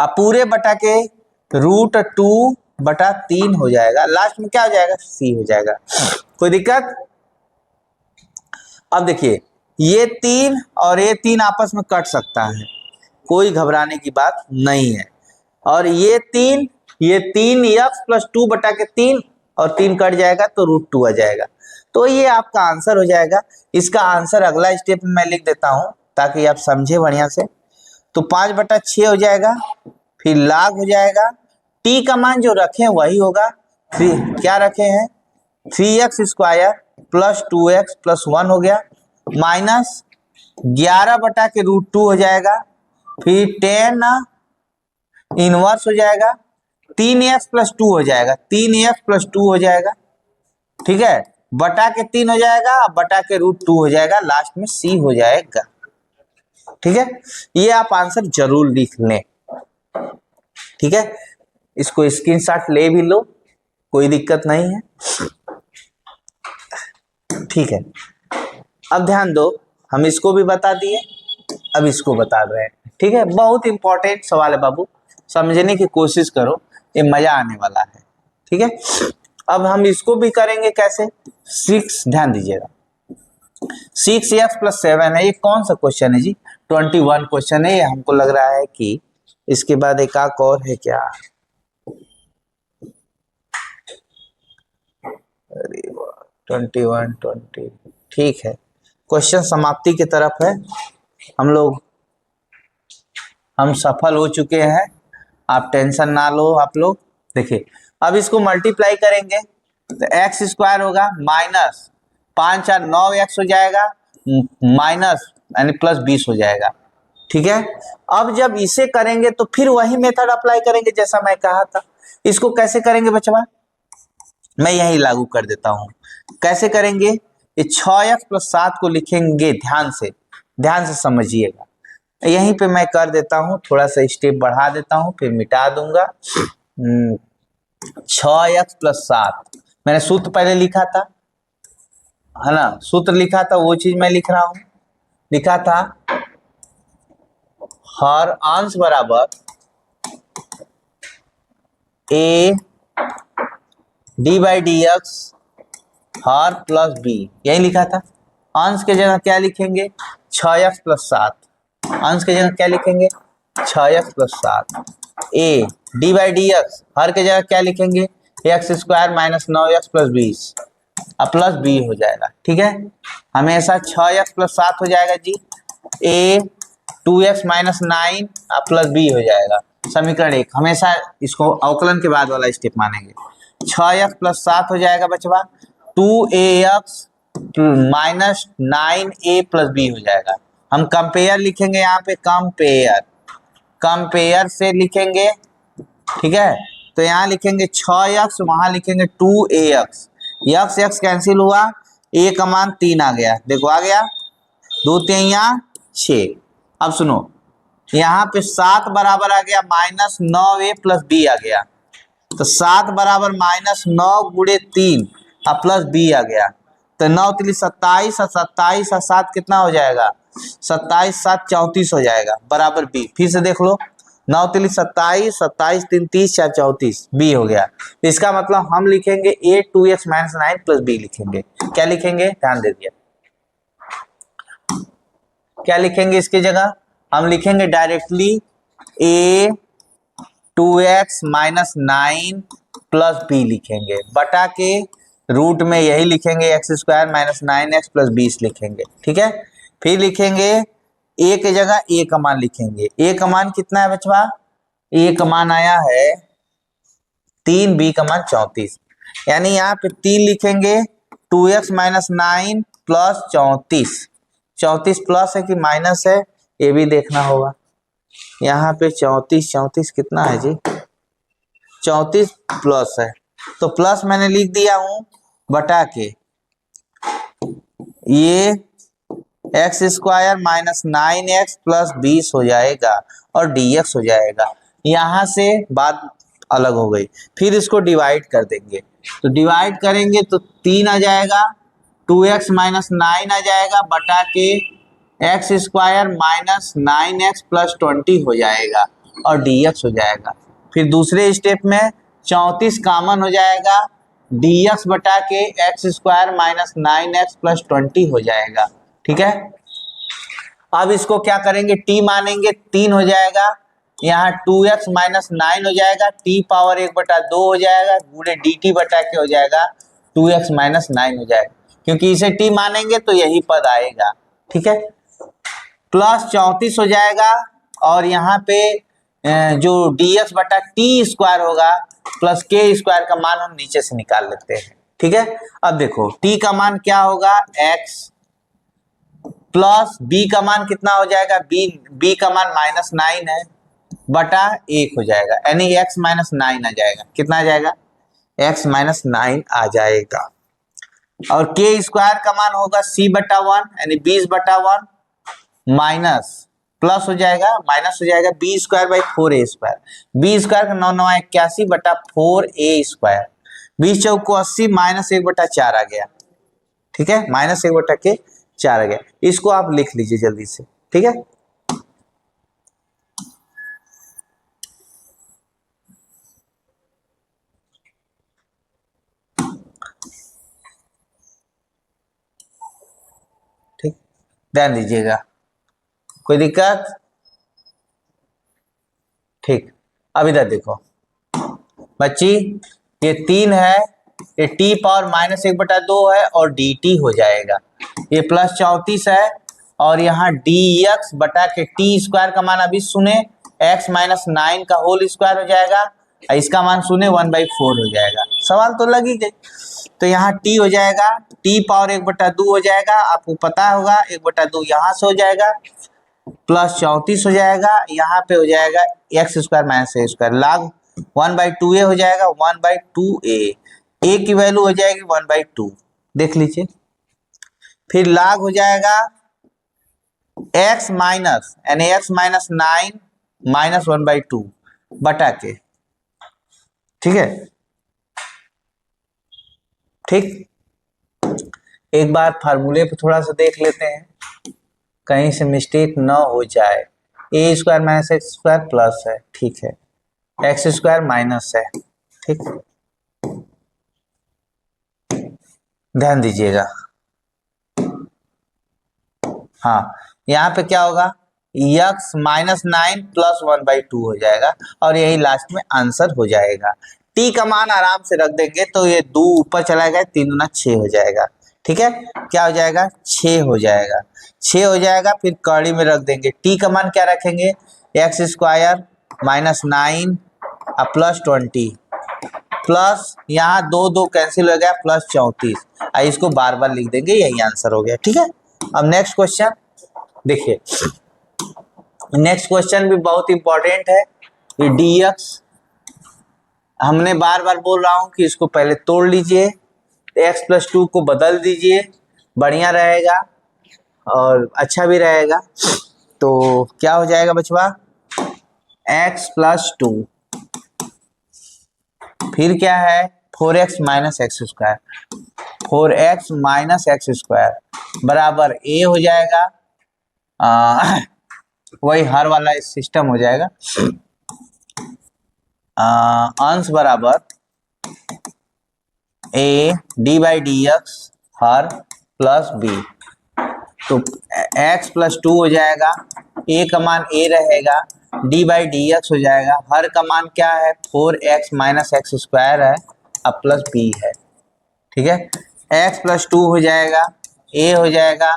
अब पूरे बटा के √2/3 हो जाएगा, लास्ट में क्या हो जाएगा, c हो जाएगा। कोई दिक्कत? अब देखिए ये 3 और ये 3 आपस में कट सकता है, कोई घबराने की बात नहीं है, और ये 3 ये 3x+2/3 और 3 कट जाएगा तो √2 आ जाएगा। तो ये आपका आंसर हो जाएगा। इसका आंसर अगला स्टेप में मैं लिख देता हूं ताकि आप समझे बढ़िया से। तो 5/6 हो जाएगा, फिर log हो जाएगा, t का मान जो रखे वही होगा, फिर क्या रखे हैं 3x² + 2x + 1 हो गया, माइनस 11/√2 हो जाएगा, फिर 10 इनवर्स हो जाएगा, 3x + 2 हो जाएगा, 3x + 2 हो जाएगा, ठीक है, बटा के 3 हो जाएगा, बटा के √2 हो जाएगा, लास्ट में c हो जाएगा। ठीक है, ये आप आंसर जरूर लिख लें। ठीक है, इसको स्क्रीनशॉट ले भी लो, कोई दिक्कत नहीं है। ठीक है, अब ध्यान दो, हम इसको भी बता दिए, अब इसको बता रहे हैं। ठीक है, बहुत इंपॉर्टेंट सवाल है बाबू, समझने की कोशिश करो, ये मजा आने वाला है। ठीक है, अब हम इसको भी करेंगे कैसे, 6, ध्यान दीजिएगा, 6x + 7 है, ये कौन सा क्वेश्चन है जी, 21 क्वेश्चन है। हमको लग रहा है कि इसके बाद एक और है क्या, अरे 21 20, ठीक है, क्वेश्चन समाप्ति की तरफ है, हम सफल हो चुके हैं, आप टेंशन ना लो आप लोग। देखिए अब इसको मल्टीप्लाई करेंगे तो x² होगा, माइनस 5 4 9x हो जाएगा, माइनस यानी +20 हो जाएगा। ठीक है, अब जब इसे करेंगे तो फिर वही मेथड अप्लाई करेंगे जैसा मैं कहा था। इसको कैसे करेंगे बच्चा, मैं यही लागू कर देता हूं। कैसे करेंगे, ये 6x + 7 को लिखेंगे, ध्यान से समझिएगा, यहीं पे मैं कर देता हूं, थोड़ा सा स्टेप बढ़ा देता हूं फिर मिटा दूंगा। 6x + 7 मैंने सूत्र पहले लिखा था, है ना, सूत्र लिखा था, वो चीज मैं लिख रहा हूं, लिखा था हर अंश बराबर a d/dx हर + b, यही लिखा था। अंश के जगह क्या लिखेंगे 6x + 7, अंश के जगह क्या लिखेंगे 6x + 7, a d/dx हर के जगह क्या लिखेंगे x² - 9x + 20 अब +b हो जाएगा। ठीक है, हमेशा 6x + 7 हो जाएगा जी, a 2x - 9 +b हो जाएगा, समीकरण 1, हमेशा इसको अवकलन के बाद वाला स्टेप मानेंगे। 6x + 7 हो जाएगा बचवा, 2ax - 9a + b हो जाएगा। हम कंपेयर लिखेंगे, यहाँ पे कंपेयर से लिखेंगे। ठीक है, तो यहाँ लिखेंगे 6x, वहां लिखेंगे 2ax, x कैंसिल हुआ, a का मान 3 आ गया, देखो आ गया, 2 3 6। अब सुनो, यहाँ पे 7 बराबर आ गया -9a + b आ गया, तो 7 बराबर -9 × 3 +b आ गया, तो 9 3 27 और 27 और 7 कितना हो जाएगा 27 7 34 हो जाएगा, बराबर b। फिर से देख लो, 9 3 27, 27 3 30 4 34, b हो गया। तो इसका मतलब हम लिखेंगे a 2x - 9 + b लिखेंगे। क्या लिखेंगे, ध्यान दे दिया, क्या लिखेंगे इसकी जगह, हम लिखेंगे डायरेक्टली a 2x - 9 + b लिखेंगे, बटा के रूट में यही लिखेंगे x² - 9x + 20 लिखेंगे। ठीक है, फिर लिखेंगे a के जगह a का मान लिखेंगे, a का मान कितना है बचवा, a का मान आया है 3, b का मान 34, यानी यहाँ पे 3 लिखेंगे, 2x - 9 + 34, 34 प्लस है कि माइनस है ये भी देखना होगा। यहाँ पे 34 कितना है जी, 34 प्लस है, तो प्लस मैंने लिख दिया हूं, बटा के ये x² - 9x + 20 हो जाएगा और dx हो जाएगा। यहां से बात अलग हो गई, फिर इसको डिवाइड कर देंगे, तो डिवाइड करेंगे तो 3 आ जाएगा, 2x - 9 आ जाएगा, बटा के x² - 9x + 20 हो जाएगा और dx हो जाएगा। फिर दूसरे स्टेप में 34 कॉमन हो जाएगा, dx बटा के x² - 9x + 20 हो जाएगा। ठीक है, अब इसको क्या करेंगे, t मानेंगे, 3 हो जाएगा, यहाँ 2x माइनस 9 हो जाएगा, t पावर 1/2 हो जाएगा, गुणे dt बटा के हो जाएगा 2x माइनस 9 हो जाएगा, क्योंकि इसे t मानेंगे तो यही पद आएगा। ठीक है, प्लस 34 हो जाएगा, और यहाँ पे जो dx बटा टी स्क्वायर होगा प्लस के स्क्वायर का मान हम नीचे से निकाल लेते हैं। ठीक है, अब देखो t का मान क्या होगा x, प्लस b का मान कितना हो जाएगा b का मान -9 है, बटा 1 हो जाएगा, यानी x माइनस 9 आ जाएगा। कितना आ जाएगा? x माइनस 9 आ जाएगा। और के स्क्वायर का मान होगा c बटा 1, यानी 20/1 माइनस प्लस हो जाएगा, माइनस हो जाएगा b square by 4a square, b square का 9×9 बटा 4a स्क्वायर, 20 चौको 80 -1/4 आ गया। ठीक है, -1/4 आ गया। इसको आप लिख लीजिए जल्दी से। ठीक है, ठीक, ध्यान दीजिएगा, कोई दिक्कत? ठीक, अब इधर देखो बच्ची, ये 3 है, ये t पावर -1/2 है और dt हो जाएगा, ये प्लस 34 है, और यहाँ dx बटा के टी स्क्वायर का मान अभी सुने x माइनस 9 का होल स्क्वायर हो जाएगा, इसका मान सुने 1/4 हो जाएगा। सवाल तो लग ही गई। तो यहाँ t हो जाएगा, t पावर 1/2 हो जाएगा, आपको पता होगा 1/2 यहाँ से हो जाएगा, प्लस 34 हो जाएगा, यहाँ पे हो जाएगा x square minus a square, लाग 1/2a हो जाएगा, 1/2a, a की वैल्यू हो जाएगी 1/2, देख लीजिए। फिर लाग हो जाएगा x माइनस, यानी x माइनस 9 माइनस 1/2 बटा के। ठीक है, ठीक, एक बार फार्मूले पे थोड़ा सा देख लेते हैं, कहीं से मिस्टेक न हो जाए। A square minus x square plus है, ठीक है, एक्स स्क्वायर माइनस है। ठीक, ध्यान दीजिएगा। हाँ, यहाँ पे क्या होगा, x माइनस 9 प्लस 1/2 हो जाएगा, और यही लास्ट में आंसर हो जाएगा। t का मान आराम से रख देंगे तो ये 2 ऊपर चला गया, 3 दूना 6 हो जाएगा। ठीक है, क्या हो जाएगा, 6 हो जाएगा, 6 हो जाएगा। फिर कड़ी में रख देंगे, t का मान क्या रखेंगे, x square minus 9 plus 20, plus यहाँ 2 कैंसिल हो गया, प्लस 34, इसको बार बार लिख देंगे, यही आंसर हो गया। ठीक है, अब नेक्स्ट क्वेश्चन देखिए, नेक्स्ट क्वेश्चन भी बहुत इंपॉर्टेंट है। ये dx, हमने बार बार बोल रहा हूं कि इसको पहले तोड़ लीजिए, x+2 को बदल दीजिए, बढ़िया रहेगा और अच्छा भी रहेगा। तो क्या हो जाएगा बचवा, x+2, फिर क्या है 4x minus x square, 4x minus x square बराबर a हो जाएगा, वही हर वाला सिस्टम हो जाएगा, अंश बराबर a d/dx her plus b, तो x+2 हो जाएगा, a का मान a रहेगा, d/dx हो जाएगा, हर का मान क्या है 4x माइनस एक्स स्क्वायर है, अब प्लस b है। ठीक है, x+2 हो जाएगा, a हो जाएगा,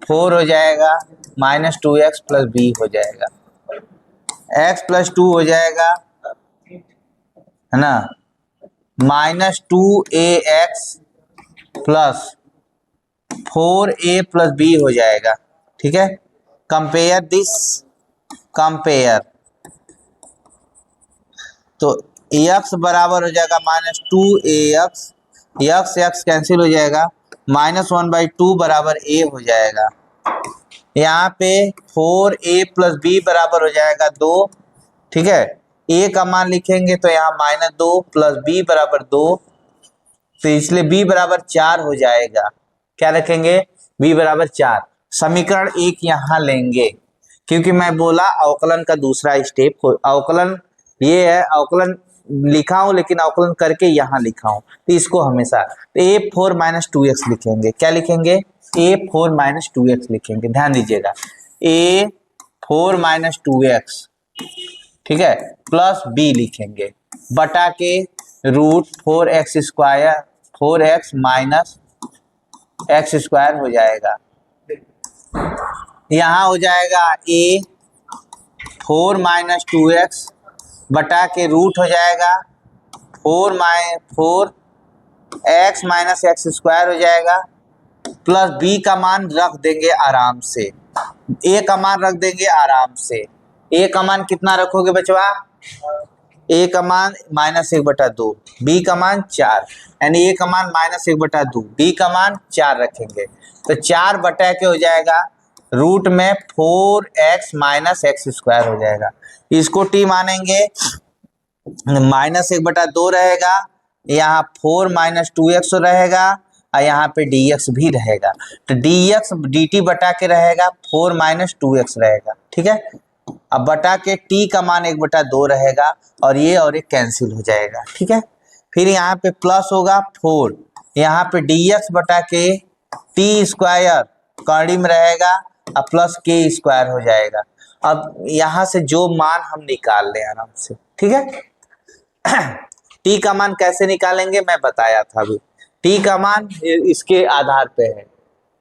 4 हो जाएगा, -2x प्लस b हो जाएगा, x+2 हो जाएगा, है ना, -2ax plus 4a plus b हो जाएगा। ठीक है, कंपेयर दिस, कंपेयर, तो x बराबर हो जाएगा -2ax, x कैंसिल हो जाएगा, -1/2 बराबर a हो जाएगा, यहाँ पे 4a प्लस b बराबर हो जाएगा 2। ठीक है, a का मान लिखेंगे तो यहाँ -2 प्लस b बराबर 2, तो इसलिए b बराबर 4 हो जाएगा। क्या रखेंगे, b बराबर 4, समीकरण 1 यहाँ लेंगे, क्योंकि मैं बोला अवकलन का दूसरा स्टेप, अवकलन ये है, अवकलन लिखा हूं लेकिन अवकलन करके यहाँ लिखा हूं, तो इसको हमेशा a4 माइनस 2x लिखेंगे। क्या लिखेंगे, a4 माइनस 2x लिखेंगे। ध्यान दीजिएगा, a4 माइनस 2x ठीक है, प्लस बी लिखेंगे बटा के root 4x² 4x minus x² हो जाएगा। यहाँ हो जाएगा a 4 माइनस 2x बटा के रूट हो जाएगा 4x माइनस x² हो जाएगा, प्लस b का मान रख देंगे आराम से, a का मान रख देंगे आराम से। a का मान कितना रखोगे बचवा? a का मान -1/2, b का मान 4, यानी a का मान -1/2, b का मान 4 रखेंगे तो 4 बटा के हो जाएगा रूट में 4x माइनस x² हो जाएगा। इसको t मानेंगे -1/2 रहेगा, यहाँ 4 माइनस 2x रहेगा और यहाँ पे dx भी रहेगा, तो dx dt बटा के रहेगा 4 माइनस 2x रहेगा। ठीक है, अब बटा के t का मान 1/2 रहेगा और ये कैंसिल हो जाएगा। ठीक है, फिर यहाँ पे प्लस होगा 4, यहाँ पे dx बटा के t² कड़ी में रहेगा और प्लस k² हो जाएगा। अब यहाँ से जो मान हम निकाल लें आराम से। ठीक है, t का मान कैसे निकालेंगे मैं बताया था अभी। t का मान इसके आधार पे है,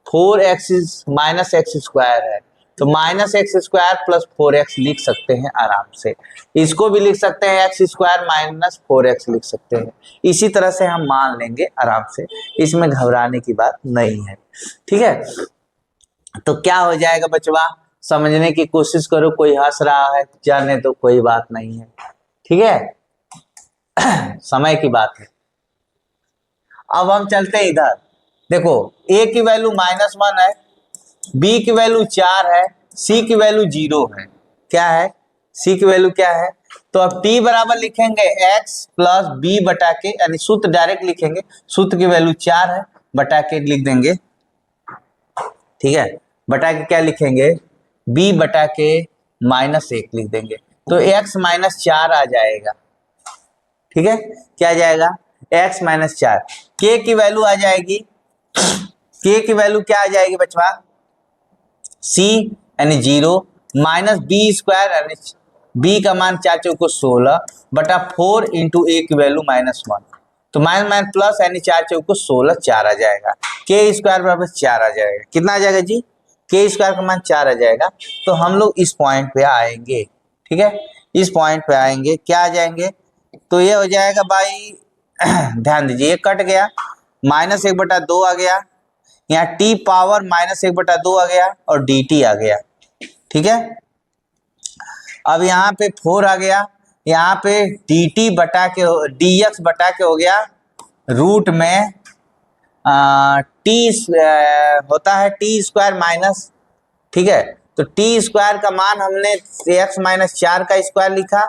4x माइनस x² है तो -x² प्लस 4x लिख सकते हैं आराम से। इसको भी लिख सकते हैं x² माइनस 4x लिख सकते हैं। इसी तरह से हम मान लेंगे आराम से, इसमें घबराने की बात नहीं है। ठीक है, तो क्या हो जाएगा बचवा, समझने की कोशिश करो, कोई हंस रहा है जाने तो कोई बात नहीं है। ठीक है, समय की बात है। अब हम चलते हैं इधर, देखो a की वैल्यू -1 है, b की वैल्यू 4 है, c की वैल्यू 0 है। क्या है? c की वैल्यू क्या है? तो अब t बराबर लिखेंगे x प्लस b बटा के, यानी सूत्र डायरेक्ट लिखेंगे, सूत्र की वैल्यू 4 है बटा के लिख देंगे। ठीक है, बटा के क्या लिखेंगे? b बटा के -1 लिख देंगे तो x -4 आ जाएगा। ठीक है, क्या आ जाएगा? x -4। k की वैल्यू आ जाएगी, k की वैल्यू क्या आ जाएगी बचवा? c यानी 0 माइनस b² यानी b का मान 4 चौको 16 बटा 4 इंटू a की वैल्यू -1, तो माइनस प्लस यानी 4 चौको 16 4 आ जाएगा। k² बराबर 4 आ जाएगा। कितना आ जाएगा जी? k² का मान 4 आ जाएगा। तो हम लोग इस पॉइंट पे आएंगे। ठीक है, इस पॉइंट पे आएंगे, क्या आ जाएंगे? तो ये हो जाएगा भाई ध्यान दीजिए, ये कट गया, -1/2 आ गया, यहाँ t पावर -1/2 आ गया और dt आ गया। ठीक है, अब यहाँ पे 4 आ गया, यहाँ पे dt बटा के dx बटा के हो गया रूट में t होता है t² माइनस। ठीक है, तो t² का मान हमने x -4 का स्क्वायर लिखा,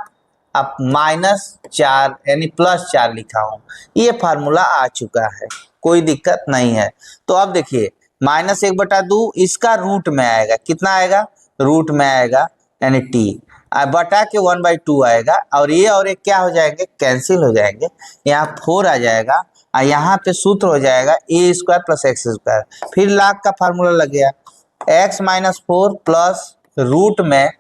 अब -4 यानी +4 लिखा हूं। ये फार्मूला आ चुका है, कोई दिक्कत नहीं है। तो अब देखिए -1/2 इसका रूट में आएगा, कितना आएगा? रूट में आएगा यानी t बटा के 1/2 आएगा और ये क्या हो जाएंगे? कैंसिल हो जाएंगे। यहाँ 4 आ जाएगा और यहाँ पे सूत्र हो जाएगा a² + x²। फिर log का फार्मूला लग गया, x -4 प्लस रूट में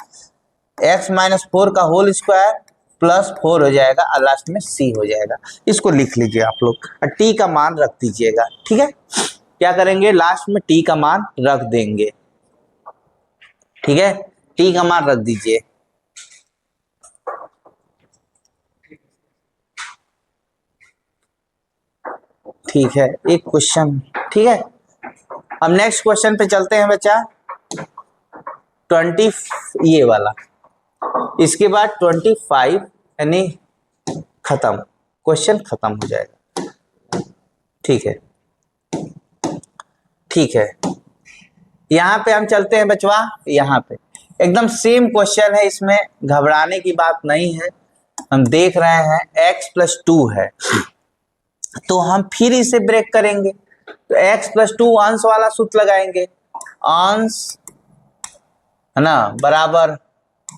x -4 का होल स्क्वायर प्लस 4 हो जाएगा और लास्ट में c हो जाएगा। इसको लिख लीजिए आप लोग और t का मान रख दीजिएगा। ठीक है, क्या करेंगे? लास्ट में t का मान रख देंगे। ठीक है, t का मान रख दीजिए। ठीक है, एक क्वेश्चन। ठीक है, अब नेक्स्ट क्वेश्चन पे चलते हैं बच्चा, 20 ये वाला, इसके बाद 25 यानी खत्म, क्वेश्चन खत्म हो जाएगा। ठीक है, ठीक है, यहाँ पे हम चलते हैं बचवा, यहाँ पे एकदम सेम क्वेश्चन है, इसमें घबराने की बात नहीं है। हम देख रहे हैं x + 2 है, तो हम फिर इसे ब्रेक करेंगे, तो x + 2 अंश वाला सूत्र लगाएंगे, अंश है ना बराबर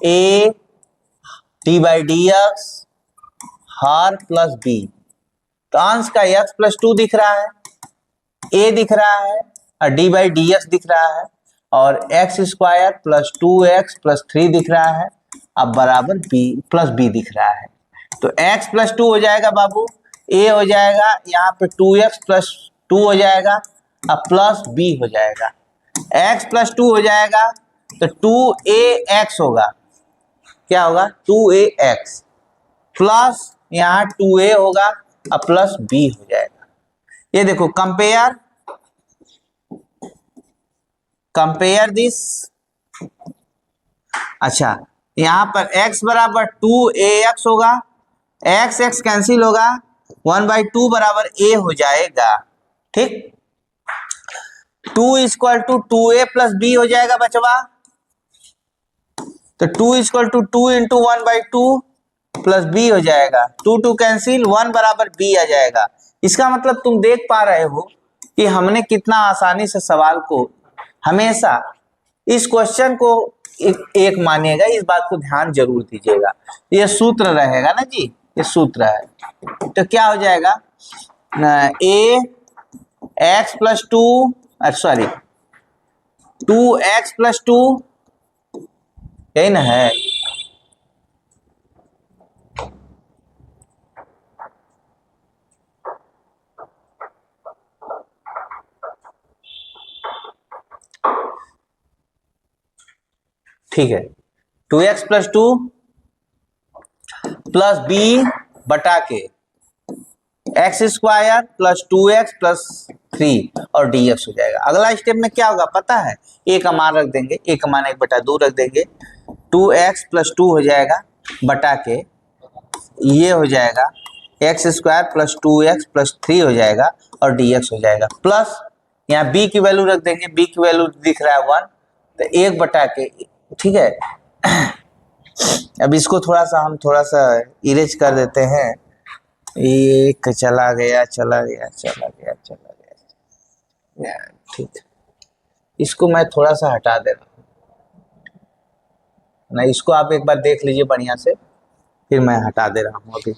a d/dx her plus b। तो अंश का x + 2 दिख रहा है, a दिख रहा है और d/dx दिख रहा है और x² + 2x + 3 दिख रहा है अब बराबर बी प्लस बी दिख रहा है। तो x प्लस 2 हो जाएगा बाबू, a हो जाएगा यहाँ पे 2x प्लस 2 हो जाएगा, अब प्लस b हो जाएगा। x प्लस 2 हो जाएगा तो 2ax होगा, क्या होगा 2ax प्लस यहाँ 2a होगा, अब प्लस b हो जाएगा। ये देखो कंपेयर दिस। अच्छा, यहाँ पर x बराबर 2ax होगा, x x कैंसिल होगा, 1/2 बराबर a हो जाएगा। ठीक, 2 equal to 2a plus b हो जाएगा बचवा। तो 2 equal to 2 into 1/2 plus b हो जाएगा, 2 2 कैंसिल, 1 बराबर b आ जाएगा। इसका मतलब तुम देख पा रहे हो कि हमने कितना आसानी से सवाल को, हमेशा इस क्वेश्चन को एक मानिएगा, इस बात को ध्यान जरूर दीजिएगा, ये सूत्र रहेगा ना जी, ये सूत्र है। तो क्या हो जाएगा a x plus 2 sorry 2x plus 2, यही ना है। ठीक है, 2x प्लस 2 प्लस b बटा के x square plus 2x plus 3 और dx हो जाएगा। अगला स्टेप में क्या होगा पता है, a का मान रख देंगे, a का मान 1/2 रख देंगे, 2x प्लस 2 हो जाएगा बटा के ये हो जाएगा x square plus 2x plus 3 हो जाएगा और dx हो जाएगा, प्लस यहाँ b की वैल्यू रख देंगे, b की वैल्यू दिख रहा है 1, तो 1 बटा के, ठीक है। अब इसको थोड़ा सा इरेज कर देते हैं, एक चला गया, ठीक, इसको मैं थोड़ा सा हटा दे रहा हूँ ना, इसको आप एक बार देख लीजिए बढ़िया से, फिर मैं हटा दे रहा हूँ अभी।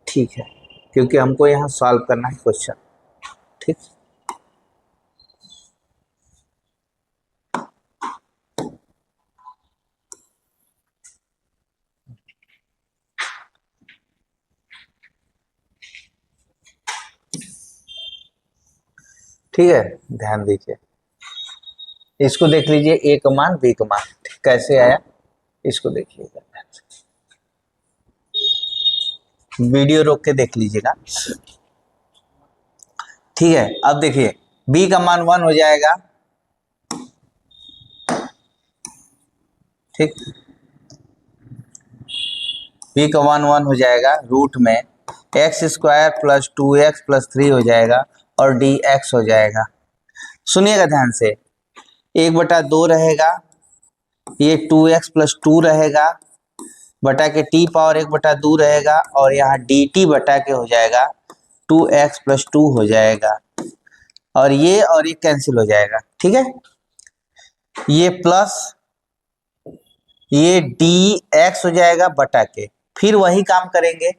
ठीक है, क्योंकि हमको यहाँ सॉल्व करना है क्वेश्चन। ठीक, ठीक है, ध्यान दीजिए, इसको देख लीजिए, ए का मान बी का मान कैसे आया, इसको देखिएगा, वीडियो रोक के देख लीजिएगा। ठीक है, अब देखिए b का मान 1 हो जाएगा, ठीक, b का मान 1 हो जाएगा, रूट में x square plus 2x plus 3 हो जाएगा और dx हो जाएगा। सुनिएगा ध्यान से, 1/2 रहेगा, ये 2x प्लस 2 रहेगा बटा के t पावर 1/2 रहेगा और यहाँ dt बटा के हो जाएगा 2x प्लस 2 हो जाएगा और ये कैंसिल हो जाएगा। ठीक है, ये प्लस ये dx हो जाएगा बटा के, फिर वही काम करेंगे,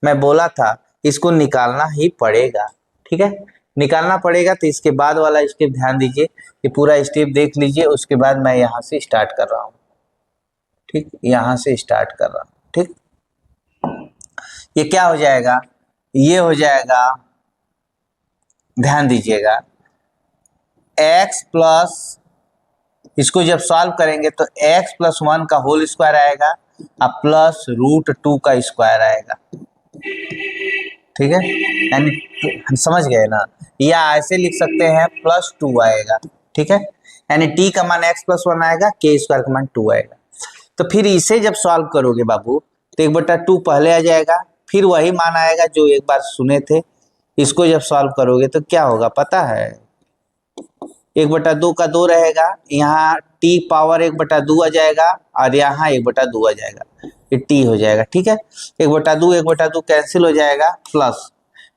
मैं बोला था इसको निकालना ही पड़ेगा। ठीक है, निकालना पड़ेगा, तो इसके बाद वाला स्टेप ध्यान दीजिए, ये पूरा स्टेप देख लीजिए, उसके बाद मैं यहाँ से स्टार्ट कर रहा हूँ। ठीक, यहाँ से स्टार्ट कर रहा हूँ। ठीक, ये क्या हो जाएगा, ये हो जाएगा, ध्यान दीजिएगा, x प्लस, इसको जब सॉल्व करेंगे तो x प्लस 1 का होल स्क्वायर आएगा अब प्लस √2 का स्क्वायर आएगा। ठीक है, यानी हम समझ गए ना, या ऐसे लिख सकते हैं प्लस 2 आएगा। ठीक है, यानी t का मान x प्लस 1 आएगा, k स्क्वायर का मान 2 आएगा। तो फिर इसे जब सॉल्व करोगे बाबू तो 1/2 पहले आ जाएगा, फिर वही मान आएगा जो एक बार सुने थे। इसको जब सॉल्व करोगे तो क्या होगा पता है, 1/2 का 2 रहेगा, यहाँ t पावर 1/2 आ जाएगा और यहाँ 1/2 आ जाएगा, ये t हो जाएगा। ठीक है, 1/2 कैंसिल हो जाएगा, प्लस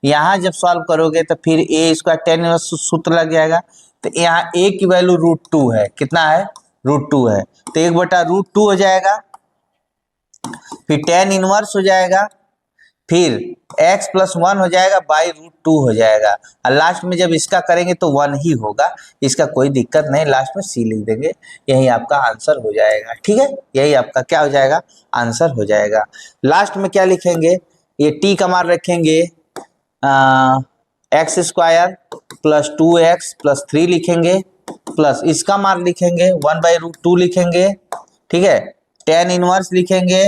यहाँ जब सॉल्व करोगे तो फिर a स्क्वायर tan इनवर्स सूत्र लग जाएगा, तो यहाँ a की वैल्यू √2 है, कितना है √2 है, तो 1/√2 हो जाएगा, फिर tan इनवर्स हो जाएगा, फिर x प्लस 1 हो जाएगा बाई रूट 2 हो जाएगा, और लास्ट में जब इसका करेंगे तो 1 ही होगा, इसका कोई दिक्कत नहीं, लास्ट में c लिख देंगे, यही आपका आंसर हो जाएगा। ठीक है, यही आपका क्या हो जाएगा, आंसर हो जाएगा। लास्ट में क्या लिखेंगे, ये t का मान रखेंगे x square plus 2x plus 3 लिखेंगे, प्लस इसका मान लिखेंगे 1 बाई रूट 2 लिखेंगे। ठीक है, टेन इनवर्स लिखेंगे,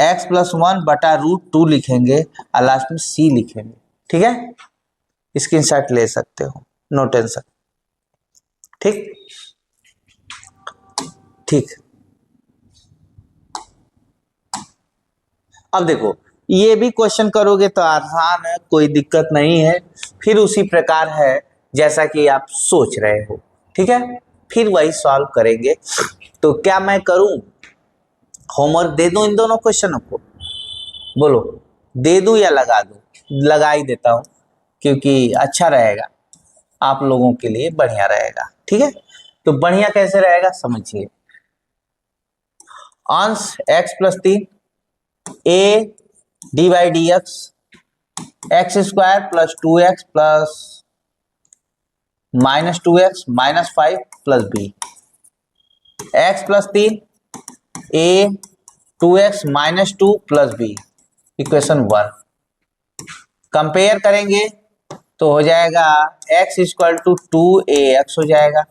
x प्लस 1 बटा रूट 2 लिखेंगे, और लास्ट में c लिखेंगे। ठीक है, स्क्रीनशॉट ले सकते हो, नो टेंशन। ठीक ठीक। अब देखो, ये भी क्वेश्चन करोगे तो आसान है, कोई दिक्कत नहीं है, फिर उसी प्रकार है जैसा कि आप सोच रहे हो। ठीक है, फिर वही सॉल्व करेंगे। तो क्या मैं करूं, होमवर्क दे दूं इन दोनों क्वेश्चनों को, बोलो दे दूं या लगा दूं? लगा ही देता हूं, क्योंकि अच्छा रहेगा, आप लोगों के लिए बढ़िया रहेगा। ठीक है, तो बढ़िया कैसे रहेगा समझिए। अंश x plus 3 a D by d x square plus 2x plus minus 2x minus 5 plus b, x plus 3 a 2x minus 2 plus b, equation 1। Compare करेंगे तो हो जाएगा x इक्वल टू 2ax हो जाएगा,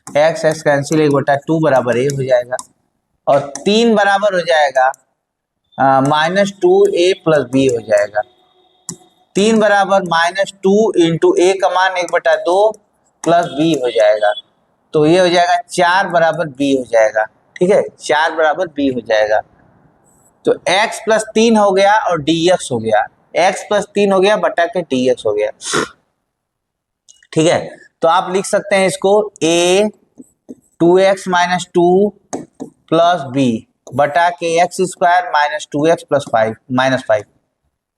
x कैंसिल 1/2 बराबर a हो जाएगा, और 3 बराबर हो जाएगा माइनस 2a प्लस b हो जाएगा। 3 बराबर माइनस 2 इंटू ए का मान 1/2 प्लस b हो जाएगा, तो ये हो जाएगा 4 बराबर b हो जाएगा। ठीक है, 4 बराबर b हो जाएगा। तो x प्लस 3 हो गया और dx हो गया, x प्लस 3 हो गया बटा के dx हो गया। ठीक है, तो आप लिख सकते हैं इसको a 2x minus 2 plus b बटा के x square minus 2x plus 5 minus 5।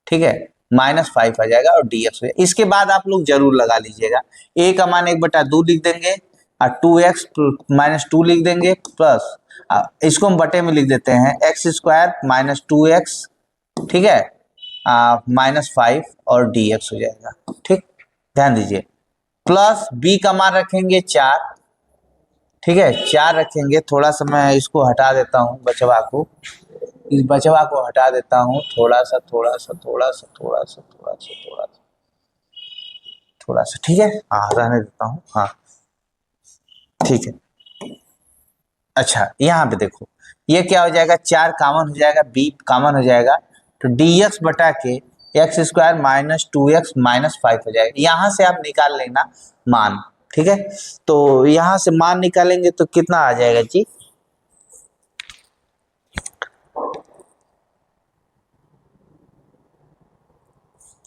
ठीक है, माइनस 5 आ जाएगा और dx हो जाएगा। इसके बाद आप लोग जरूर लगा लीजिएगा, a का मान 1/2 लिख देंगे और 2x माइनस 2 लिख देंगे, प्लस इसको हम बटे में लिख देते हैं एक्स स्क्वायर माइनस 2x, ठीक है, माइनस 5 और dx हो जाएगा। ठीक, ध्यान दीजिए, प्लस b का मान रखेंगे 4। ठीक है, 4 रखेंगे, थोड़ा सा मैं इसको हटा देता हूँ, बचवा को, इस बचवा को हटा देता हूँ, थोड़ा सा थोड़ा सा थोड़ा सा थोड़ा सा थोड़ा सा थोड़ा सा थोड़ा सा। ठीक है, हाँ रहने देता हूँ, हाँ ठीक है। अच्छा, यहाँ पे देखो, ये क्या हो जाएगा, 4 कॉमन हो जाएगा, b कॉमन हो जाएगा, तो dx बटा के x square minus 2x minus 5 हो जाएगा। यहाँ से आप निकाल लेना मान। ठीक है, तो यहाँ से मान निकालेंगे तो कितना आ जाएगा जी,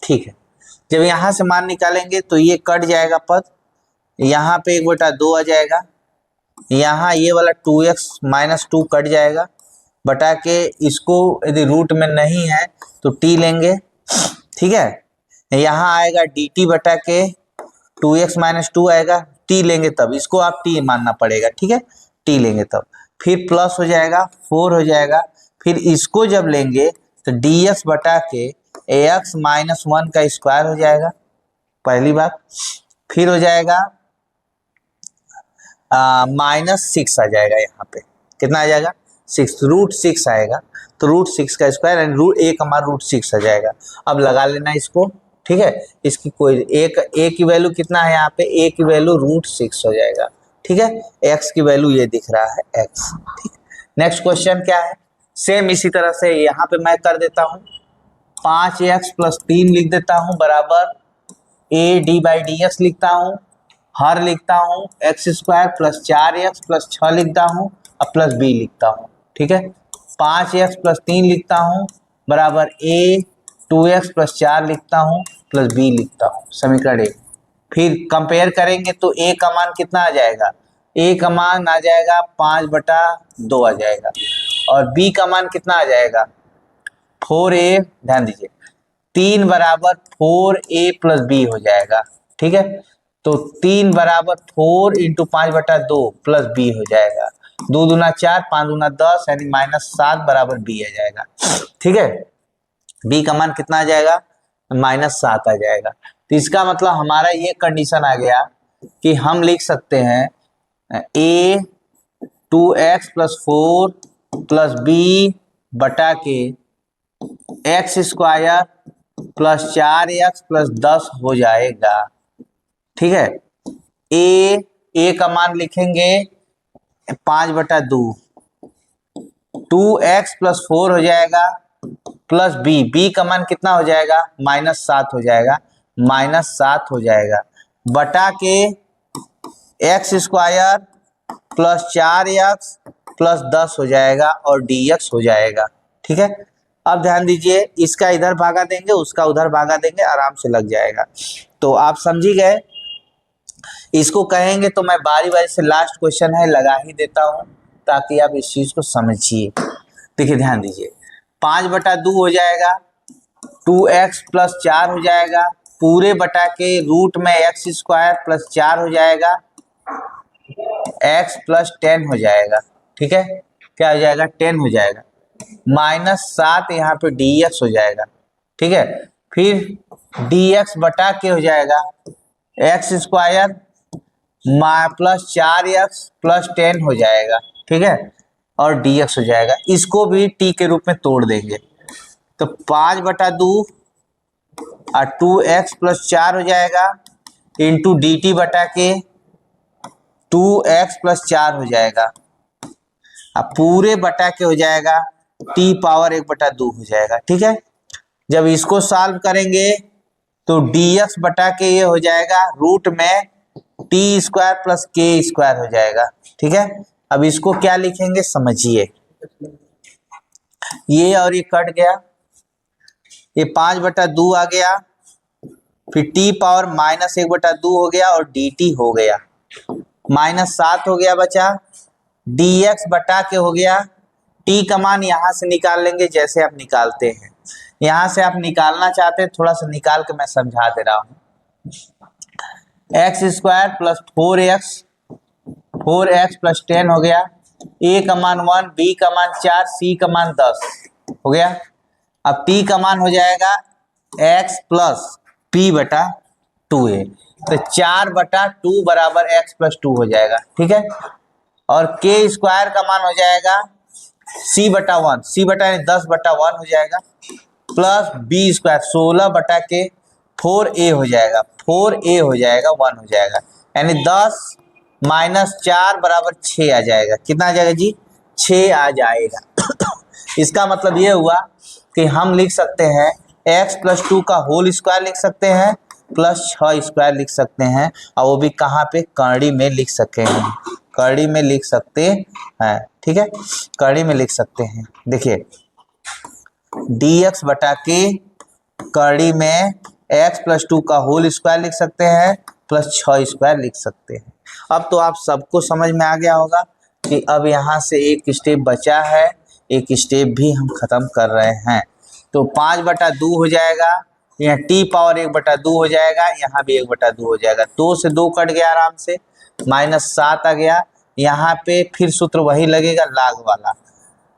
ठीक है, जब यहाँ से मान निकालेंगे तो ये कट जाएगा पद, यहाँ पे 1/2 आ जाएगा, यहाँ ये वाला 2x माइनस 2 कट जाएगा, बटा के इसको यदि रूट में नहीं है तो t लेंगे। ठीक है, यहाँ आएगा dt बटा के 2x माइनस 2 आएगा, t लेंगे तब, इसको आप t मानना पड़ेगा। ठीक है, t लेंगे तब, फिर प्लस हो जाएगा 4 हो जाएगा, फिर इसको जब लेंगे तो dx बटा के ax माइनस 1 का स्क्वायर हो जाएगा, पहली बात, फिर हो जाएगा माइनस 6 आ जाएगा, यहाँ पे कितना आ जाएगा 6, रूट 6 आएगा, तो रूट 6 का स्क्वायर एंड रूट a का मान रूट 6 आ जाएगा। अब लगा लेना इसको। ठीक है, इसकी कोई एक a की वैल्यू कितना है, यहाँ पे a की वैल्यू रूट 6 हो जाएगा। ठीक है, x की वैल्यू ये दिख रहा है x। ठीक, नेक्स्ट क्वेश्चन क्या है, सेम इसी तरह से यहाँ पे मैं कर देता हूँ, 5x प्लस 3 लिख देता हूँ बराबर a D by d x लिखता हूँ, हर लिखता हूँ x square plus 4x plus 6 लिखता हूँ और प्लस b लिखता हूँ। ठीक है, 5x प्लस 3 लिखता हूँ बराबर a 2x प्लस 4 लिखता हूँ प्लस b लिखता हूँ, समीकरण 1। फिर कंपेयर करेंगे तो a का मान कितना आ जाएगा, a का मान आ जाएगा 5/2 आ जाएगा, और b का मान कितना आ जाएगा 4a, ध्यान दीजिए 3 बराबर 4a प्लस b हो जाएगा। ठीक है, तो 3 बराबर 4 इंटू 5/2 प्लस b हो जाएगा, 2 दूना 4 5 दूना 10 यानी -7 बराबर b आ जाएगा। ठीक है, b का मान कितना आ जाएगा, -7 आ जाएगा। तो इसका मतलब हमारा ये कंडीशन आ गया कि हम लिख सकते हैं a 2x + 4 + b बटा के x² + 4x + 10 हो जाएगा। ठीक है, a का मान लिखेंगे 5/2, 2x + 4 हो जाएगा प्लस b का मान कितना हो जाएगा, -7 हो जाएगा, -7 हो जाएगा बटा के x² + 4x + 10 हो जाएगा और dx हो जाएगा। ठीक है, अब ध्यान दीजिए, इसका इधर भागा देंगे, उसका उधर भागा देंगे, आराम से लग जाएगा। तो आप समझी गए। इसको कहेंगे तो मैं बारी बारी से लास्ट क्वेश्चन है लगा ही देता हूं ताकि आप इस चीज को समझिए। देखिए ध्यान दीजिए, 5/2 हो जाएगा, 2x + 4 हो जाएगा, पूरे बटा के रूट में x² + 4 हो जाएगा, x + 10 हो जाएगा। ठीक है, क्या हो जाएगा, 10 हो जाएगा, -7 यहाँ पे dx हो जाएगा। ठीक है, फिर dx बटा के हो जाएगा x² + 4x + 10 हो जाएगा। ठीक है, और dx हो जाएगा। इसको भी t के रूप में तोड़ देंगे तो 5/2 और 2x + 4 हो जाएगा इंटू dt बटा के 2x + 4 हो जाएगा। अब पूरे बटा के हो जाएगा t⁻1/2 हो जाएगा। ठीक है, जब इसको सॉल्व करेंगे तो dx बटा के ये हो जाएगा रूट में t² + k² हो जाएगा। ठीक है, अब इसको क्या लिखेंगे समझिए, ये और ये कट गया, ये 5/2 आ गया, फिर t⁻−1/2 हो गया और dt हो गया, -7 हो गया बचा, dx बटा के हो गया, t का मान यहां से निकाल लेंगे जैसे आप निकालते हैं, यहां से आप निकालना चाहते हैं थोड़ा सा निकाल के मैं समझा दे रहा हूं। x² + 4x + 10 हो गया, a का मान 1, b का मान 4, c का मान 10 हो गया। अब t का मान हो जाएगा x + p/2a, तो 4/2 = x + 2 हो जाएगा। ठीक है, और k² का मान हो जाएगा c/1, c/10/1 हो जाएगा, प्लस b² 16 4a हो जाएगा, 4a हो जाएगा 1 हो जाएगा, यानी 10 - 4 = 6 आ जाएगा। कितना आ जाएगा जी, 6 आ जाएगा। इसका मतलब ये हुआ कि हम लिख सकते हैं x + 2 का होल स्क्वायर लिख सकते हैं प्लस 6² लिख सकते हैं, और वो भी कहाँ पे, कड़ी में लिख सकते हैं, कड़ी में लिख सकते हैं। ठीक है, कड़ी में लिख सकते हैं। देखिए dx बटा के कड़ी में x + 2 का होल स्क्वायर लिख सकते हैं प्लस 6² लिख सकते हैं। अब तो आप सबको समझ में आ गया होगा कि अब यहाँ से एक स्टेप बचा है, एक स्टेप भी हम खत्म कर रहे हैं। तो 5/2 हो जाएगा, यहाँ t⁻1/2 हो जाएगा, यहाँ भी 1/2 हो जाएगा, 2 से 2 कट गया आराम से, -7 आ गया। यहाँ पे फिर सूत्र वही लगेगा लाग वाला,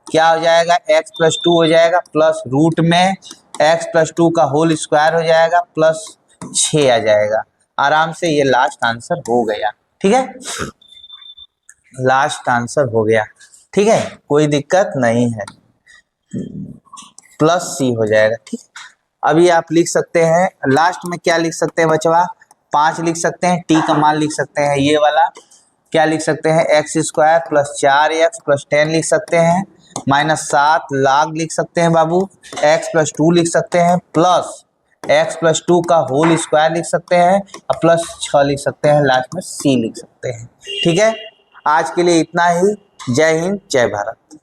क्या हो जाएगा, x + 2 हो जाएगा प्लस रूट में x + 2 का होल स्क्वायर हो जाएगा प्लस 6 आ जाएगा। आराम से ये लास्ट आंसर हो गया। ठीक है, लास्ट आंसर हो गया। ठीक है, कोई दिक्कत नहीं है, +c हो जाएगा। ठीक, अभी आप लिख सकते हैं लास्ट में, क्या लिख सकते हैं बचवा, 5 लिख सकते हैं, t का मान लिख सकते हैं ये वाला, क्या लिख सकते हैं, x² + 4x + 10 लिख सकते हैं, -7 log लिख सकते हैं बाबू, x + 2 लिख सकते हैं, प्लस x + 2 का होल स्क्वायर लिख सकते हैं और प्लस 6 लिख सकते हैं, लास्ट में c लिख सकते हैं। ठीक है, आज के लिए इतना ही। जय हिंद, जय भारत।